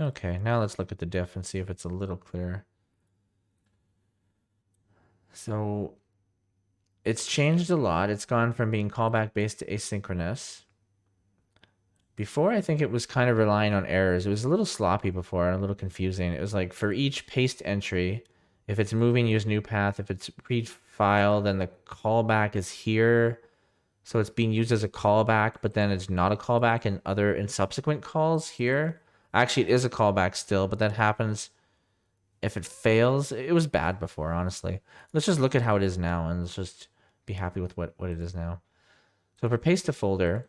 Okay, now let's look at the diff and see if it's a little clearer. So it's changed a lot. It's gone from being callback based to asynchronous. Before, I think it was kind of relying on errors. It was a little sloppy before and a little confusing. It was like for each paste entry, if it's moving, use new path. If it's pre-file, then the callback is here. So it's being used as a callback, but then it's not a callback in subsequent calls here. Actually, it is a callback still, but that happens if it fails. It was bad before, honestly. Let's just look at how it is now and let's just be happy with what it is now. So for paste to folder,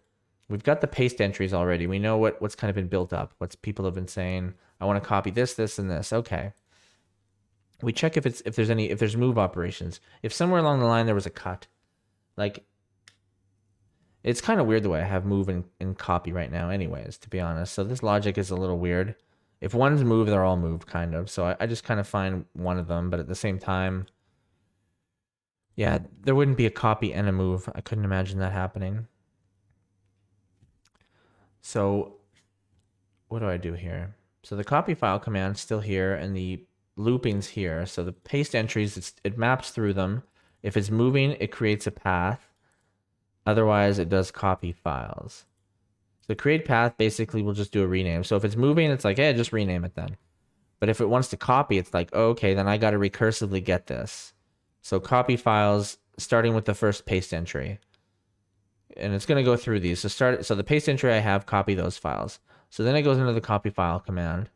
we've got the paste entries already. We know what's kind of been built up. What people have been saying. I want to copy this, this, and this. Okay. We check if there's move operations. If somewhere along the line there was a cut, like it's kind of weird the way I have move and copy right now, anyways. To be honest, so this logic is a little weird. If one's moved, they're all moved, kind of. So I just kind of find one of them, but at the same time, yeah, there wouldn't be a copy and a move. I couldn't imagine that happening. So what do I do here? So the copy file command's still here and the looping's here. So the paste entries, it maps through them. If it's moving, it creates a path. Otherwise, it does copy files. So create path basically will just do a rename. So if it's moving, it's like, hey, just rename it then. But if it wants to copy, it's like, oh, okay, then I got to recursively get this. So copy files starting with the first paste entry. And it's going to go through these. So the paste entry I have, copy those files. So then it goes into the copy file command.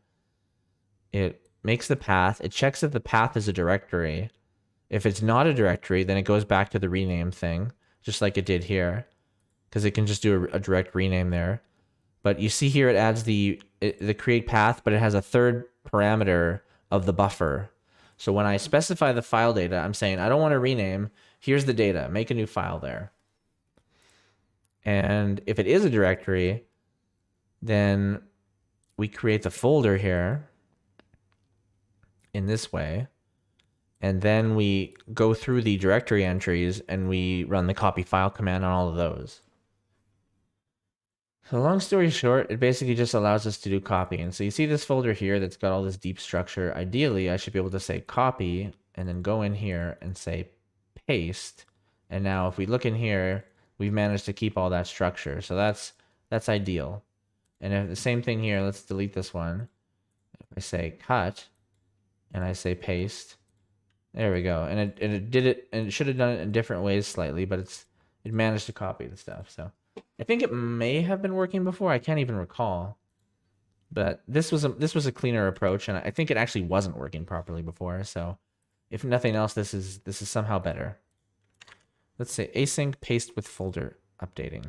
It makes the path. It checks if the path is a directory. If it's not a directory, then it goes back to the rename thing, just like it did here, because it can just do a direct rename there. But you see here it adds the create path, but it has a third parameter of the buffer. So when I specify the file data, I'm saying I don't want to rename. Here's the data. Make a new file there. And if it is a directory, then we create the folder here in this way. And then we go through the directory entries and we run the copy file command on all of those. So long story short, it basically just allows us to do copying. So you see this folder here that's got all this deep structure. Ideally, I should be able to say copy and then go in here and say paste. And now if we look in here, we've managed to keep all that structure. So that's ideal. And if the same thing here, let's delete this one. If I say cut and I say paste, there we go. And it did it, and it should have done it in different ways slightly, but it managed to copy the stuff. So I think it may have been working before. I can't even recall. But this was a cleaner approach, and I think it actually wasn't working properly before. So if nothing else, this is somehow better. Let's say async paste with folder updating.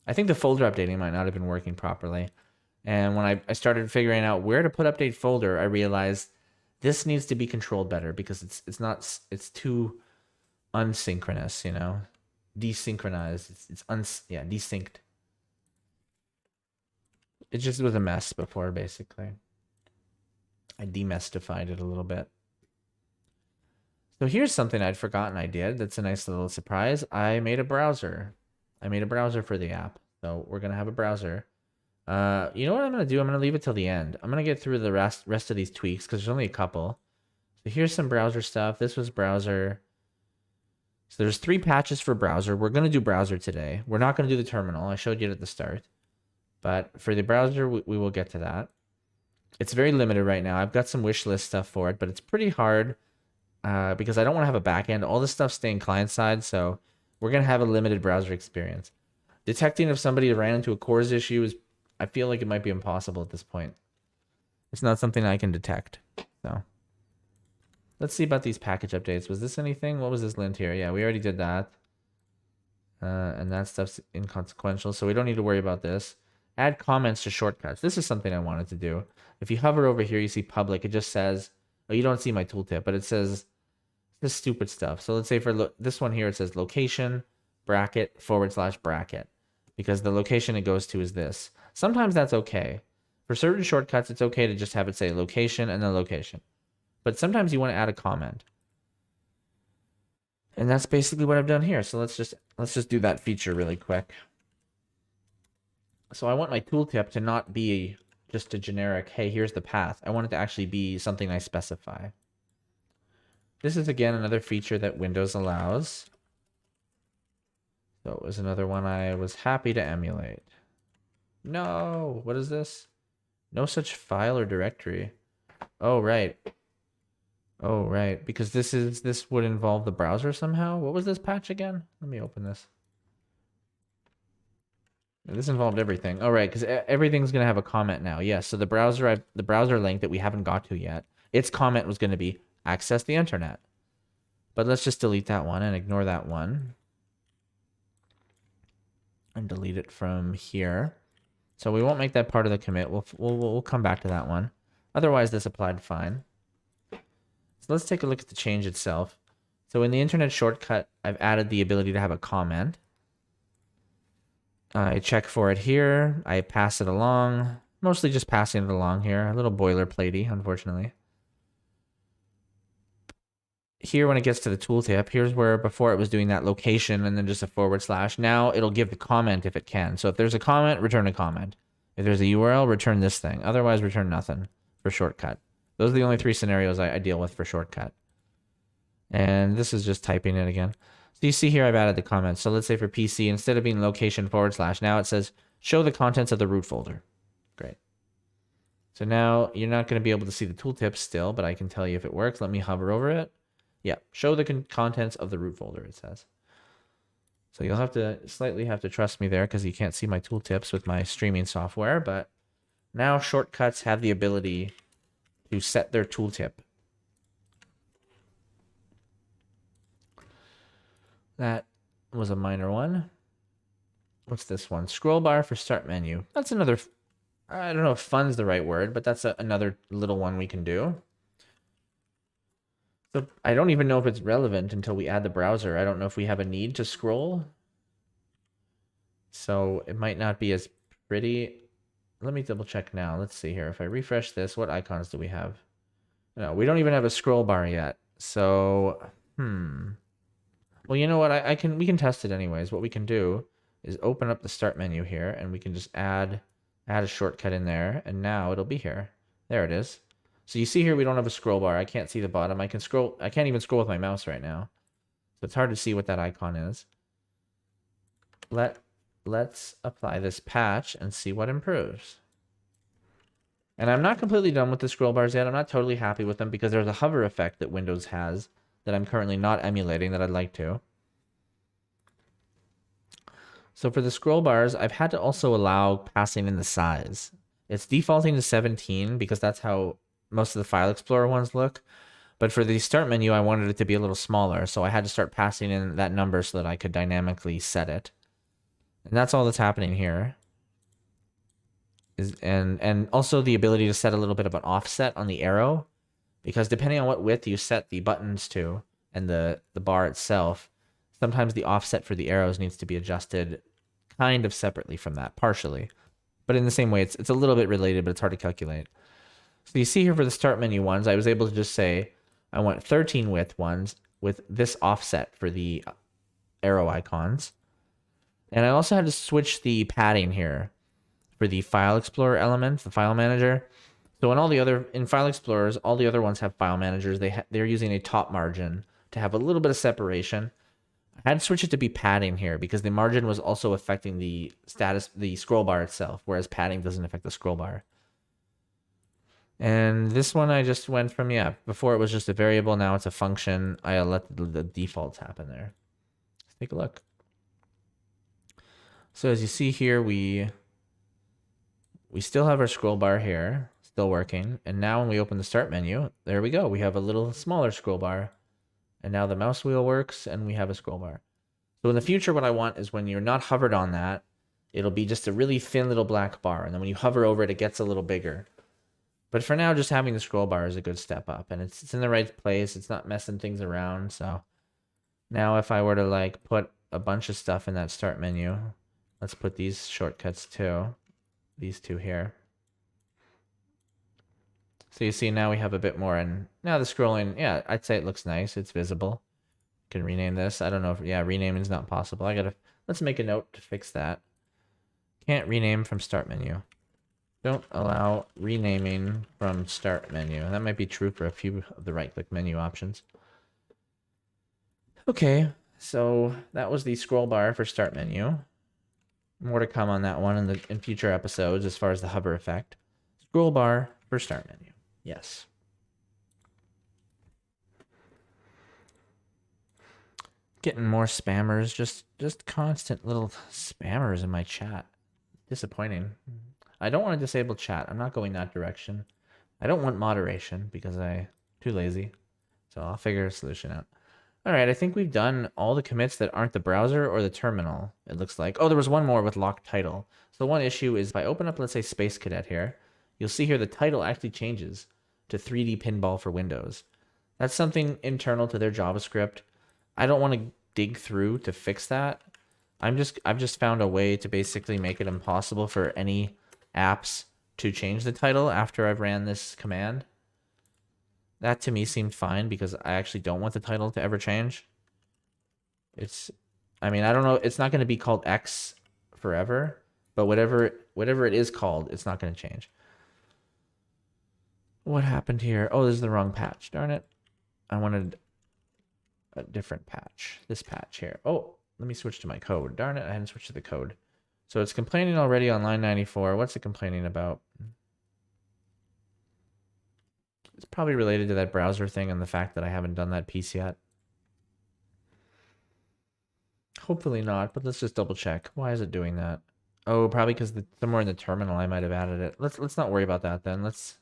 I think the folder updating might not have been working properly. And when I started figuring out where to put update folder, I realized this needs to be controlled better because it's too unsynchronous, you know, desynchronized. It's desynced. It just was a mess before, basically. I demystified it a little bit. So here's something I'd forgotten I did. That's a nice little surprise. I made a browser. I made a browser for the app. So we're going to have a browser. You know what I'm going to do? I'm going to leave it till the end. I'm going to get through the rest of these tweaks because there's only a couple. So here's some browser stuff. This was browser. So there's 3 patches for browser. We're going to do browser today. We're not going to do the terminal. I showed you it at the start. But for the browser, we will get to that. It's very limited right now. I've got some wish list stuff for it, but it's pretty hard because I don't want to have a backend. All this stuff staying client side, so we're going to have a limited browser experience. Detecting if somebody ran into a cores issue is, I feel like it might be impossible at this point. It's not something I can detect. So let's see about these package updates. Was this anything? What was this lint here? Yeah, we already did that. And that stuff's inconsequential, so we don't need to worry about this. Add comments to shortcuts. This is something I wanted to do. If you hover over here, you see public. It just says, oh, you don't see my tooltip, but it says this stupid stuff. So let's say for this one here, it says location, bracket, / bracket. Because the location it goes to is this. Sometimes that's okay. For certain shortcuts, it's okay to just have it say location and then location. But sometimes you want to add a comment. And that's basically what I've done here. So let's just do that feature really quick. So I want my tooltip to not be just a generic, hey, here's the path. I want it to actually be something I specify. This is, again, another feature that Windows allows. So it was another one I was happy to emulate. No, what is this? No such file or directory. Oh, right. Oh, right. Because this would involve the browser somehow. What was this patch again? Let me open this. This involved everything. Oh, right, because everything's going to have a comment now. Yes, so the browser link that we haven't got to yet, its comment was going to be access the internet. But let's just delete that one and ignore that one. And delete it from here. So we won't make that part of the commit. We'll come back to that one. Otherwise, this applied fine. So let's take a look at the change itself. So in the internet shortcut, I've added the ability to have a comment. I check for it here. I pass it along. Mostly just passing it along here. A little boilerplatey, unfortunately. Here, when it gets to the tooltip, here's where before it was doing that location and then just a /. Now it'll give the comment if it can. So if there's a comment, return a comment. If there's a URL, return this thing. Otherwise, return nothing for shortcut. Those are the only 3 scenarios I deal with for shortcut. And this is just typing it again. So you see here I've added the comments. So let's say for PC, instead of being location /, now it says show the contents of the root folder. Great. So now you're not going to be able to see the tooltip still, but I can tell you if it works. Let me hover over it. Yeah, show the contents of the root folder, it says. So you'll have to slightly trust me there because you can't see my tooltips with my streaming software, but now shortcuts have the ability to set their tooltip. That was a minor one. What's this one? Scroll bar for start menu. That's another, I don't know if fun's the right word, but that's another little one we can do. So I don't even know if it's relevant until we add the browser. I don't know if we have a need to scroll. So it might not be as pretty. Let me double check now. Let's see here. If I refresh this, what icons do we have? No, we don't even have a scroll bar yet. So, well, you know what? We can test it anyways. What we can do is open up the start menu here and we can just add a shortcut in there and now it'll be here. There it is. So you see here we don't have a scroll bar. I can't see the bottom. I can't even scroll with my mouse right now. So it's hard to see what that icon is. Let's apply this patch and see what improves. And I'm not completely done with the scroll bars yet. I'm not totally happy with them because there's a hover effect that Windows has that I'm currently not emulating that I'd like to. So for the scroll bars, I've had to also allow passing in the size. It's defaulting to 17 because that's how most of the File Explorer ones look. But for the start menu, I wanted it to be a little smaller. So I had to start passing in that number so that I could dynamically set it. And that's all that's happening here. And also the ability to set a little bit of an offset on the arrow. Because depending on what width you set the buttons to and the bar itself, sometimes the offset for the arrows needs to be adjusted kind of separately from that, partially. But in the same way, it's a little bit related, but it's hard to calculate. So you see here for the start menu ones, I was able to just say, I want 13 width ones with this offset for the arrow icons. And I also had to switch the padding here for the File Explorer element, the file manager. So in File Explorers, all the other ones have file managers. They're using a top margin to have a little bit of separation. I had to switch it to be padding here because the margin was also affecting the scroll bar itself, whereas padding doesn't affect the scroll bar. And this one I just went from, before it was just a variable, now it's a function. I let the defaults happen there. Let's take a look. So as you see here, we still have our scroll bar here, still working. And now when we open the start menu, there we go. We have a little smaller scroll bar. And now the mouse wheel works and we have a scroll bar. So in the future, what I want is when you're not hovered on that, it'll be just a really thin little black bar. And then when you hover over it, it gets a little bigger. But for now, just having the scroll bar is a good step up. And it's in the right place. It's not messing things around. So now if I were to like put a bunch of stuff in that start menu, let's put these shortcuts too. These two here. So you see now we have a bit more, and now the scrolling, yeah, I'd say it looks nice. It's visible. Can rename this. I don't know if, yeah, renaming is not possible. Let's make a note to fix that. Can't rename from start menu. Don't allow renaming from start menu. That might be true for a few of the right click menu options. Okay, so that was the scroll bar for start menu. More to come on that one in future episodes as far as the hover effect. Scroll bar for start menu. Yes. Getting more spammers, just constant little spammers in my chat. Disappointing. I don't want to disable chat. I'm not going that direction. I don't want moderation because I'm too lazy. So I'll figure a solution out. All right, I think we've done all the commits that aren't the browser or the terminal, it looks like. Oh, there was one more with locked title. So one issue is if I open up, let's say, Space Cadet here, you'll see here the title actually changes to 3D Pinball for Windows. That's something internal to their JavaScript. I don't want to dig through to fix that. I've just found a way to basically make it impossible for any apps to change the title after I've ran this command. That to me seemed fine because I actually don't want the title to ever change. I mean, I don't know, it's not going to be called X forever, but whatever it is called, it's not going to change. What happened here? Oh, this is the wrong patch. Darn it. I wanted a different patch. This patch here. Oh, let me switch to my code. Darn it, I hadn't switched to the code. So it's complaining already on line 94. What's it complaining about? It's probably related to that browser thing and the fact that I haven't done that piece yet. Hopefully not, but let's just double check. Why is it doing that? Oh, probably because somewhere in the terminal I might have added it. Let's not worry about that then. Let's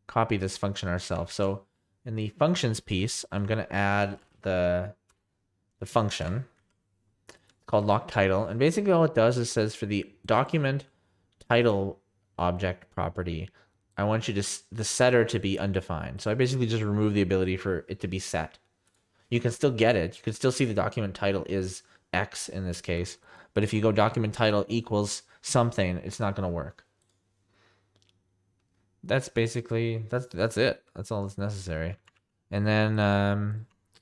copy this function ourselves. So in the functions piece, I'm going to add the function called lock title. And basically all it does is says for the document title object property, I want you to the setter to be undefined. So I basically just remove the ability for it to be set. You can still get it. You can still see the document title is X in this case. But if you go document title equals something, it's not going to work. That's basically, that's it. That's all that's necessary. And then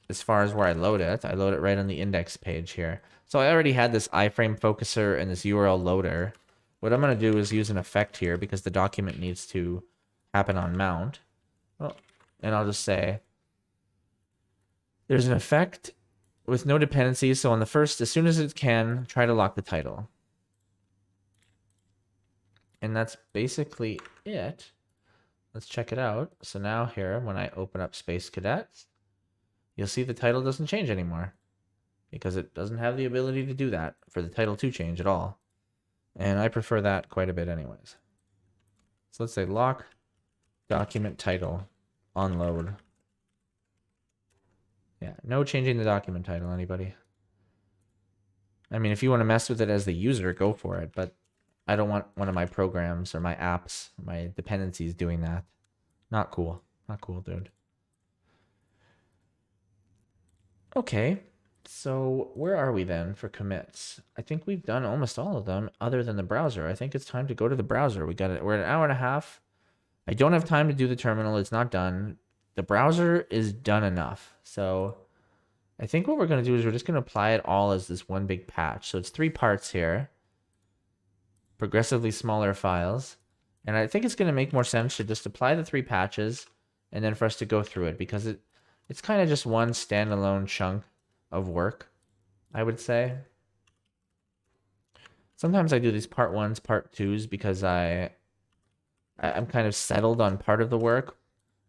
as far as where I load it right on the index page here. So I already had this iframe focuser and this URL loader. What I'm going to do is use an effect here because the document needs to happen on mount. Oh, and I'll just say there's an effect with no dependencies. So on the first, as soon as it can, try to lock the title. And that's basically it. Let's check it out. So now here, when I open up Space Cadet, you'll see the title doesn't change anymore because it doesn't have the ability to do that for the title to change at all. And I prefer that quite a bit anyways. So let's say lock document title on load. Yeah, no changing the document title, anybody. I mean, if you want to mess with it as the user, go for it. But I don't want one of my programs or my apps, or my dependencies doing that. Not cool. Not cool, dude. Okay. So where are we then for commits? I think we've done almost all of them other than the browser. I think it's time to go to the browser. We're at an hour and a half. I don't have time to do the terminal. It's not done. The browser is done enough. So I think what we're going to do is we're just going to apply it all as this one big patch. So it's 3 parts here. Progressively smaller files. And I think it's going to make more sense to just apply the 3 patches and then for us to go through it because it's kind of just one standalone chunk of work, I would say. Sometimes I do these part 1s, part 2s because I'm kind of settled on part of the work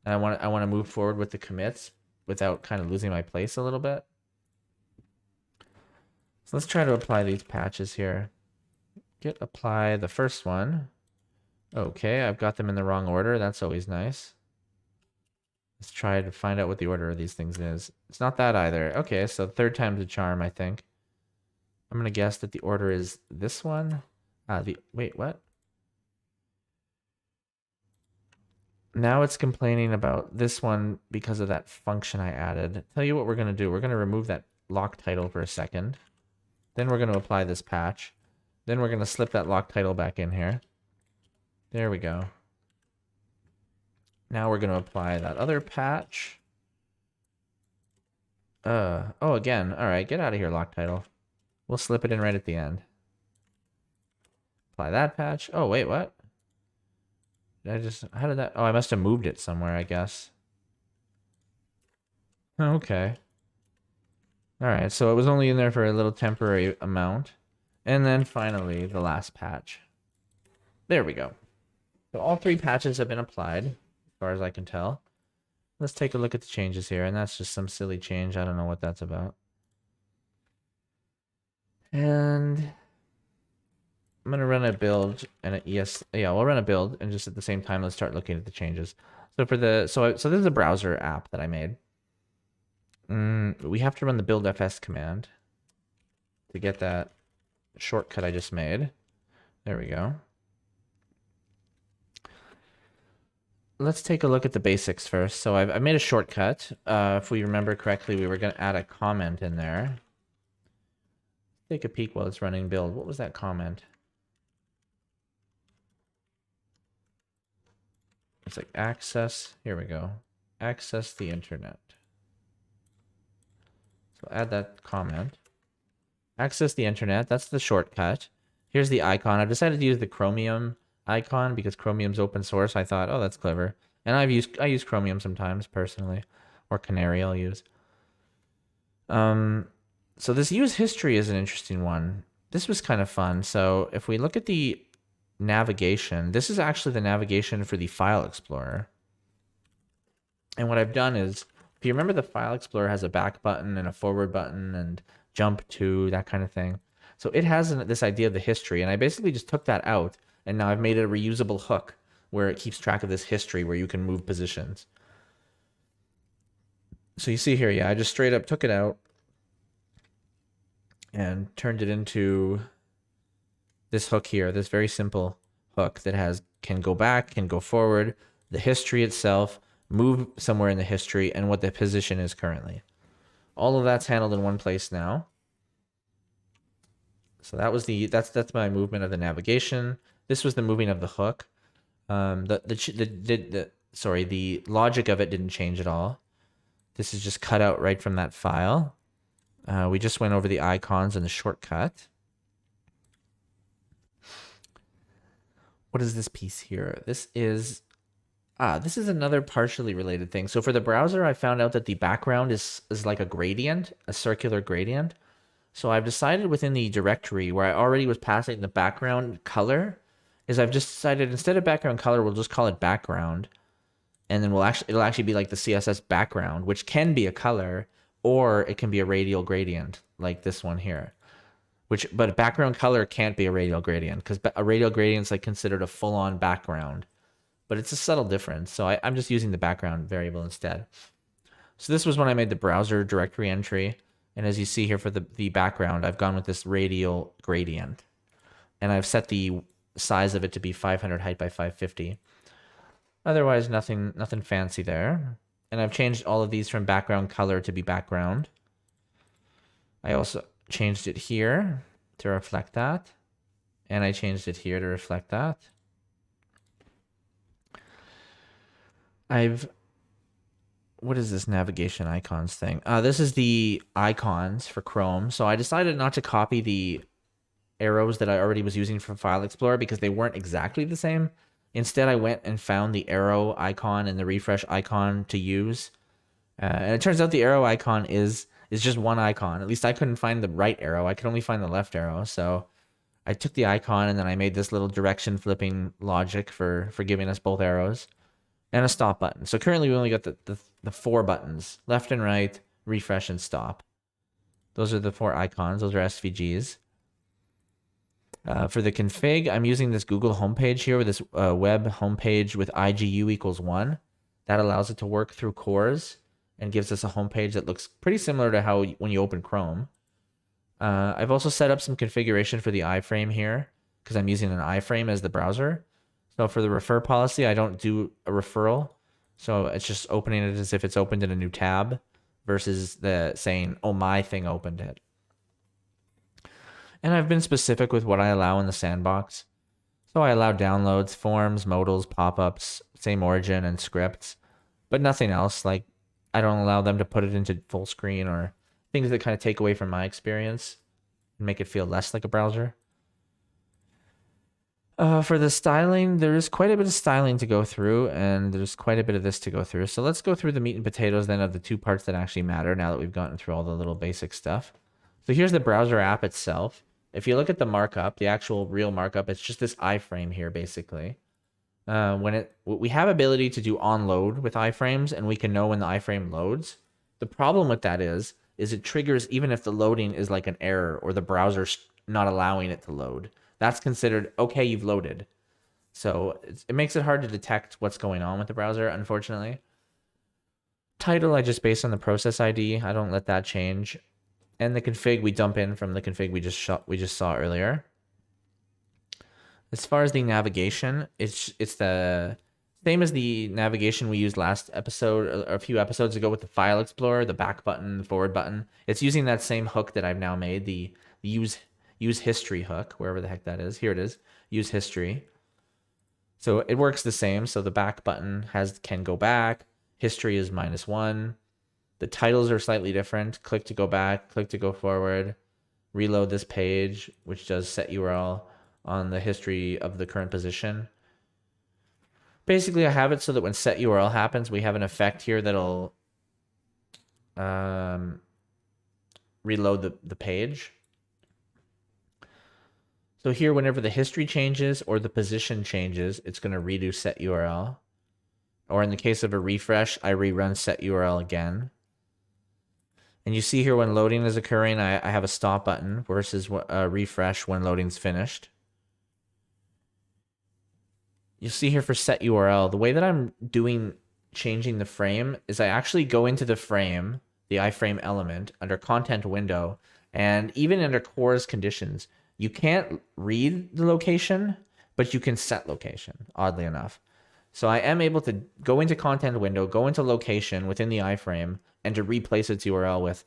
and I want to move forward with the commits without kind of losing my place a little bit. So let's try to apply these patches here. Git apply the first one. Okay, I've got them in the wrong order. That's always nice. Let's try to find out what the order of these things is. It's not that either. Okay, so third time's a charm, I think. I'm gonna guess that the order is this one. Wait, what? Now it's complaining about this one because of that function I added. Tell you what we're gonna do. We're gonna remove that lock title for a second. Then we're gonna apply this patch. Then we're gonna slip that lock title back in here. There we go. Now we're gonna apply that other patch. Oh, again. All right, get out of here, lock title. We'll slip it in right at the end. Apply that patch. Oh, wait, what? How did that? Oh, I must have moved it somewhere, I guess. Okay. All right, so it was only in there for a little temporary amount. And then finally, the last patch. There we go. So all 3 patches have been applied, as far as I can tell. Let's take a look at the changes here, and that's just some silly change. I don't know what that's about. And I'm gonna run a build and an ES. Yeah, we'll run a build, and just at the same time, let's start looking at the changes. So for the so this is a browser app that I made. We have to run the buildfs command to get that shortcut I just made. There we go. Let's take a look at the basics first. So I've made a shortcut. If we remember correctly, we were going to add a comment in there. Take a peek while it's running build. What was that comment? It's like access. Here we go. Access the internet. So add that comment. Access the internet. That's the shortcut. Here's the icon. I've decided to use the Chromium icon because Chromium's open source. I thought, oh, that's clever. And I use Chromium sometimes personally, or Canary I'll use. So this use history is an interesting one. This was kind of fun. So if we look at the navigation, this is actually the navigation for the File Explorer. And what I've done is, if you remember, the File Explorer has a back button and a forward button and jump to, that kind of thing. So it has this idea of the history, and I basically just took that out, and now I've made it a reusable hook where it keeps track of this history where you can move positions. So you see here, yeah, I just straight up took it out and turned it into this hook here, this very simple hook that can go back, can go forward, the history itself, move somewhere in the history, and what the position is currently. All of that's handled in one place now. So that was that's my movement of the navigation. This was the moving of the hook. The logic of it didn't change at all. This is just cut out right from that file. We just went over the icons and the shortcut. What is this piece here? This is another partially related thing. So for the browser, I found out that the background is like a gradient, a circular gradient. So I've decided within the directory where I already was passing the background color, I've just decided instead of background color, we'll just call it background. And then it'll actually be like the CSS background, which can be a color, or it can be a radial gradient, like this one here. But a background color can't be a radial gradient, because a radial gradient is like considered a full-on background. But it's a subtle difference, so I'm just using the background variable instead. So this was when I made the browser directory entry, and as you see here for the background, I've gone with this radial gradient. And I've set the size of it to be 500 height by 550. Otherwise, nothing fancy there. And I've changed all of these from background color to be background. I also changed it here to reflect that. And I changed it here to reflect that. What is this navigation icons thing? This is the icons for Chrome. So I decided not to copy the arrows that I already was using from File Explorer because they weren't exactly the same. Instead, I went and found the arrow icon and the refresh icon to use. And it turns out the arrow icon is just one icon. At least I couldn't find the right arrow. I could only find the left arrow. So I took the icon and then I made this little direction flipping logic for giving us both arrows. And a stop button. So currently we only got the 4 buttons. Left and right, refresh, and stop. Those are the 4 icons. Those are SVGs. For the config, I'm using this Google homepage here with this web homepage with IGU equals 1. That allows it to work through cores and gives us a homepage that looks pretty similar to how when you open Chrome. I've also set up some configuration for the iframe here because I'm using an iframe as the browser. So for the refer policy, I don't do a referral. So it's just opening it as if it's opened in a new tab versus the saying, oh, my thing opened it. And I've been specific with what I allow in the sandbox. So I allow downloads, forms, modals, pop-ups, same origin, and scripts, but nothing else. Like, I don't allow them to put it into full screen or things that kind of take away from my experience and make it feel less like a browser. For the styling, there's quite a bit of styling to go through, and there's quite a bit of this to go through. So let's go through the meat and potatoes then of the two parts that actually matter now that we've gotten through all the little basic stuff. So here's the browser app itself. If you look at the markup, the actual real markup, it's just this iframe here, basically. We have ability to do onload with iframes, and we can know when the iframe loads. The problem with that is it triggers even if the loading is like an error or the browser's not allowing it to load. That's considered, okay, you've loaded. So it makes it hard to detect what's going on with the browser, unfortunately. Title, I just base on the process ID. I don't let that change. And the config we dump in from the config we just saw earlier. As far as the navigation, it's the same as the navigation we used last episode or a few episodes ago with the file explorer, the back button, the forward button. It's using that same hook that I've now made, the use history hook, wherever the heck that is. Here it is, use history. So it works the same. So the back button can go back. History is -1. The titles are slightly different. Click to go back, click to go forward, reload this page, which does set URL on the history of the current position. Basically, I have it so that when set URL happens, we have an effect here that'll reload the page. So here, whenever the history changes or the position changes, it's going to redo set URL. Or in the case of a refresh, I rerun set URL again. And you see here when loading is occurring, I have a stop button versus a refresh when loading's finished. You'll see here for set URL, the way that I'm changing the frame is I actually go into the frame, the iframe element, under content window, and even under cores conditions, you can't read the location, but you can set location, oddly enough. So I am able to go into content window, go into location within the iframe, and to replace its URL with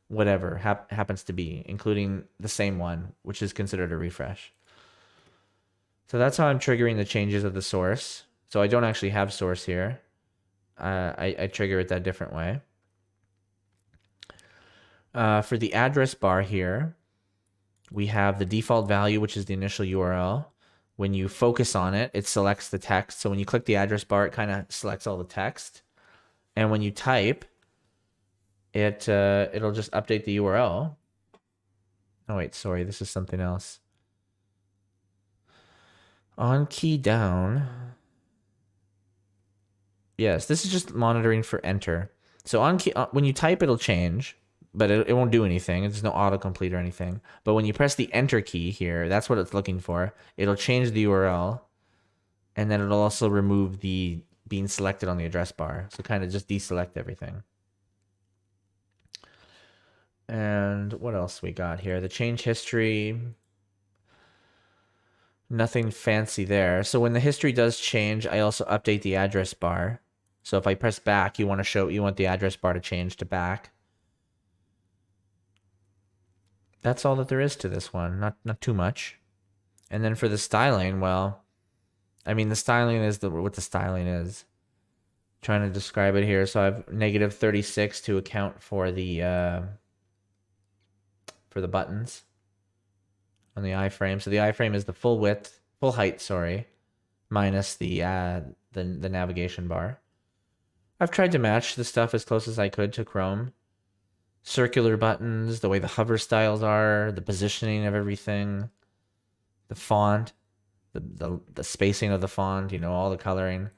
whatever happens to be, including the same one, which is considered a refresh. So that's how I'm triggering the changes of the source. So I don't actually have source here. I trigger it that different way. For the address bar here, we have the default value, which is the initial URL. When you focus on it, it selects the text. So when you click the address bar, it kind of selects all the text. And when you type, it'll just update the URL. Oh wait, sorry, this is something else. On key down. Yes, this is just monitoring for enter. So on key, when you type, it'll change, but it won't do anything. There's no autocomplete or anything. But when you press the enter key here, that's what it's looking for. It'll change the URL, and then it'll also remove the being selected on the address bar. So kind of just deselect everything. And what else we got here? The change history. Nothing fancy there. So when the history does change, I also update the address bar. So if I press back, you want the address bar to change to back. That's all that there is to this one. Not too much. And then for the styling, well, I mean, the styling is what the styling is. Trying to describe it here. So I have -36 to account for the buttons on the iframe. So the iframe is the full height, sorry, minus the navigation bar. I've tried to match the stuff as close as I could to Chrome. Circular buttons, the way the hover styles are, the positioning of everything, the font, the spacing of the font, you know, all the coloring.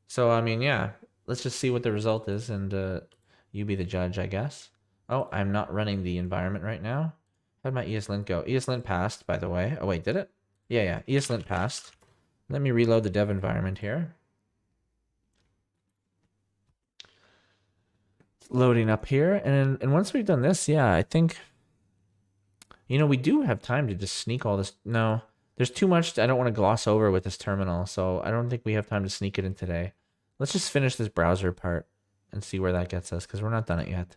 So, I mean, yeah, let's just see what the result is, and you be the judge, I guess. Oh, I'm not running the environment right now. How'd my ESLint go? ESLint passed, by the way. Oh, wait, did it? Yeah. ESLint passed. Let me reload the dev environment here. It's loading up here. And once we've done this, yeah, I think, you know, we do have time to just sneak all this. No, there's too much I don't want to gloss over with this terminal, so I don't think we have time to sneak it in today. Let's just finish this browser part and see where that gets us, because we're not done it yet.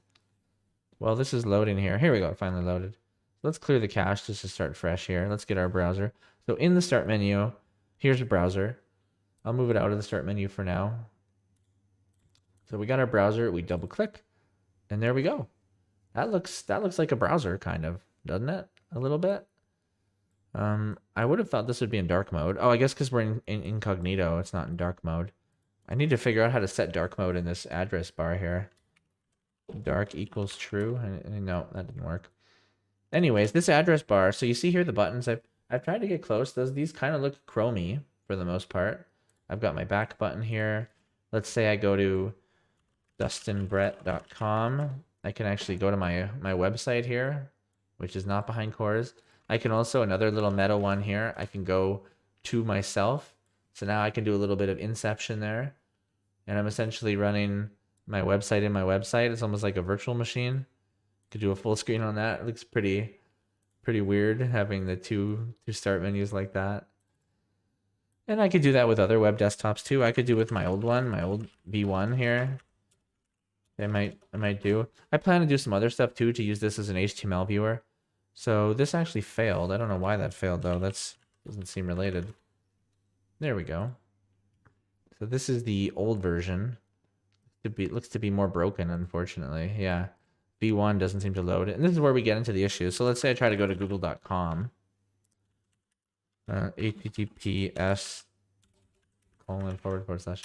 Well, this is loading here. Here we go, it finally loaded. Let's clear the cache just to start fresh here. Let's get our browser. So in the start menu, here's a browser. I'll move it out of the start menu for now. So we got our browser, we double click, and there we go. That looks like a browser kind of, doesn't it? A little bit. I would have thought this would be in dark mode. Oh, I guess because we're in incognito, it's not in dark mode. I need to figure out how to set dark mode in this address bar here. Dark equals true. No, that didn't work. Anyways, this address bar. So you see here the buttons. I've tried to get close. These kind of look chromy for the most part. I've got my back button here. Let's say I go to dustinbrett.com. I can actually go to my website here, which is not behind cores. I can also, another little meta one here, I can go to myself. So now I can do a little bit of inception there. And I'm essentially running my website in my website. It's almost like a virtual machine. Could do a full screen on that. It looks pretty weird having the two start menus like that. And I could do that with other web desktops too. I could do with my old one, my old V1 here. I might do. I plan to do some other stuff too, to use this as an HTML viewer. So this actually failed. I don't know why that failed though. Doesn't seem related. There we go. So this is the old version. It looks to be more broken, unfortunately. Yeah. V1 doesn't seem to load it. And this is where we get into the issues. So let's say I try to go to google.com. https:// So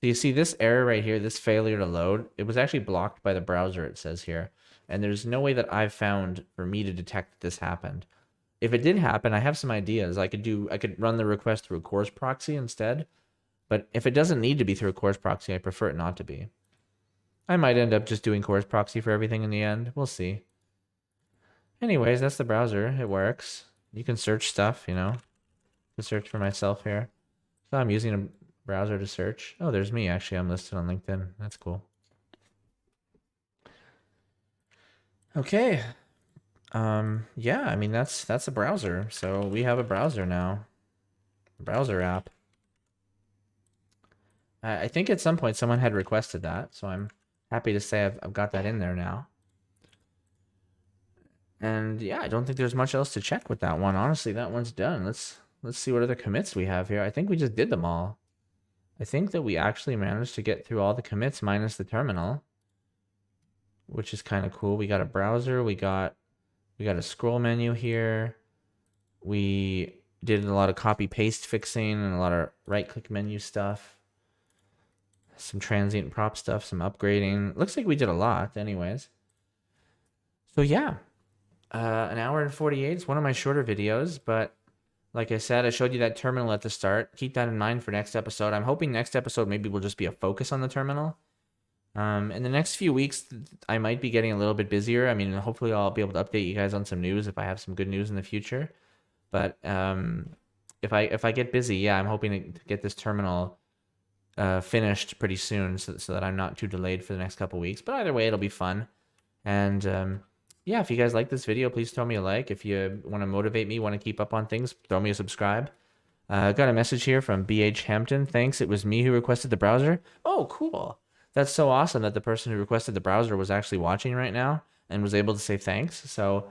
you see this error right here, this failure to load, it was actually blocked by the browser, it says here. And there's no way that I've found for me to detect that this happened. If it did happen, I have some ideas. I could run the request through a CORS proxy instead. But if it doesn't need to be through a CORS proxy, I prefer it not to be. I might end up just doing CORS proxy for everything in the end. We'll see. Anyways, that's the browser. It works. You can search stuff, you know. I can search for myself here. So I'm using a browser to search. Oh, there's me, actually. I'm listed on LinkedIn. That's cool. Okay. Yeah, I mean, that's a browser. So we have a browser now. A browser app. I think at some point someone had requested that, so I'm happy to say I've got that in there now. And yeah, I don't think there's much else to check with that one. Honestly, that one's done. Let's see what other commits we have here. I think we just did them all. I think that we actually managed to get through all the commits minus the terminal, which is kind of cool. We got a browser, we got a scroll menu here. We did a lot of copy paste fixing and a lot of right click menu stuff. Some transient prop stuff, some upgrading. Looks like we did a lot anyways. So yeah, an hour and 48 is one of my shorter videos, but like I said, I showed you that terminal at the start. Keep that in mind for next episode. I'm hoping next episode maybe will just be a focus on the terminal. In the next few weeks, I might be getting a little bit busier. I mean, hopefully I'll be able to update you guys on some news if I have some good news in the future. But if I get busy, yeah, I'm hoping to get this terminal finished pretty soon so that I'm not too delayed for the next couple weeks. But either way, it'll be fun. And yeah, if you guys like this video, please throw me a like. If you want to motivate me, want to keep up on things, throw me a subscribe. I got a message here from BH Hampton. Thanks, it was me who requested the browser. Oh, cool. That's so awesome that the person who requested the browser was actually watching right now and was able to say thanks. So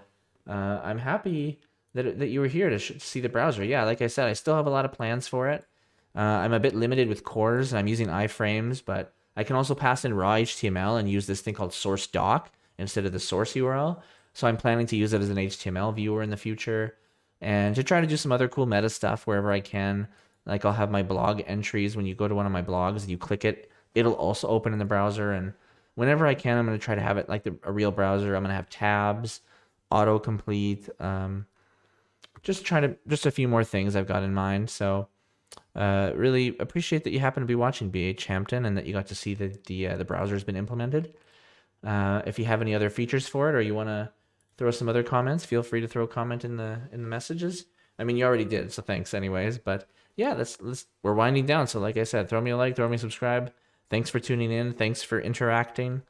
I'm happy that you were here to see the browser. Yeah, like I said, I still have a lot of plans for it. I'm a bit limited with cores, and I'm using iframes, but I can also pass in raw HTML and use this thing called source doc instead of the source URL. So I'm planning to use it as an HTML viewer in the future and to try to do some other cool meta stuff wherever I can. Like I'll have my blog entries. When you go to one of my blogs and you click it, it'll also open in the browser. And whenever I can, I'm going to try to have it like a real browser. I'm going to have tabs, autocomplete, just a few more things I've got in mind. So really appreciate that you happen to be watching, BH Hampton, and that you got to see that the browser has been implemented. If you have any other features for it, or you want to throw some other comments, feel free to throw a comment in the messages. I mean, you already did, so thanks anyways. But yeah, we're winding down. So like I said, throw me a like, throw me a subscribe. Thanks for tuning in. Thanks for interacting.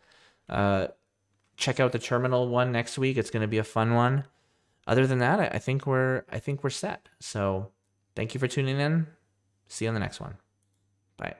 Check out the terminal one next week. It's going to be a fun one. Other than that, I think we're set. So thank you for tuning in. See you on the next one. Bye.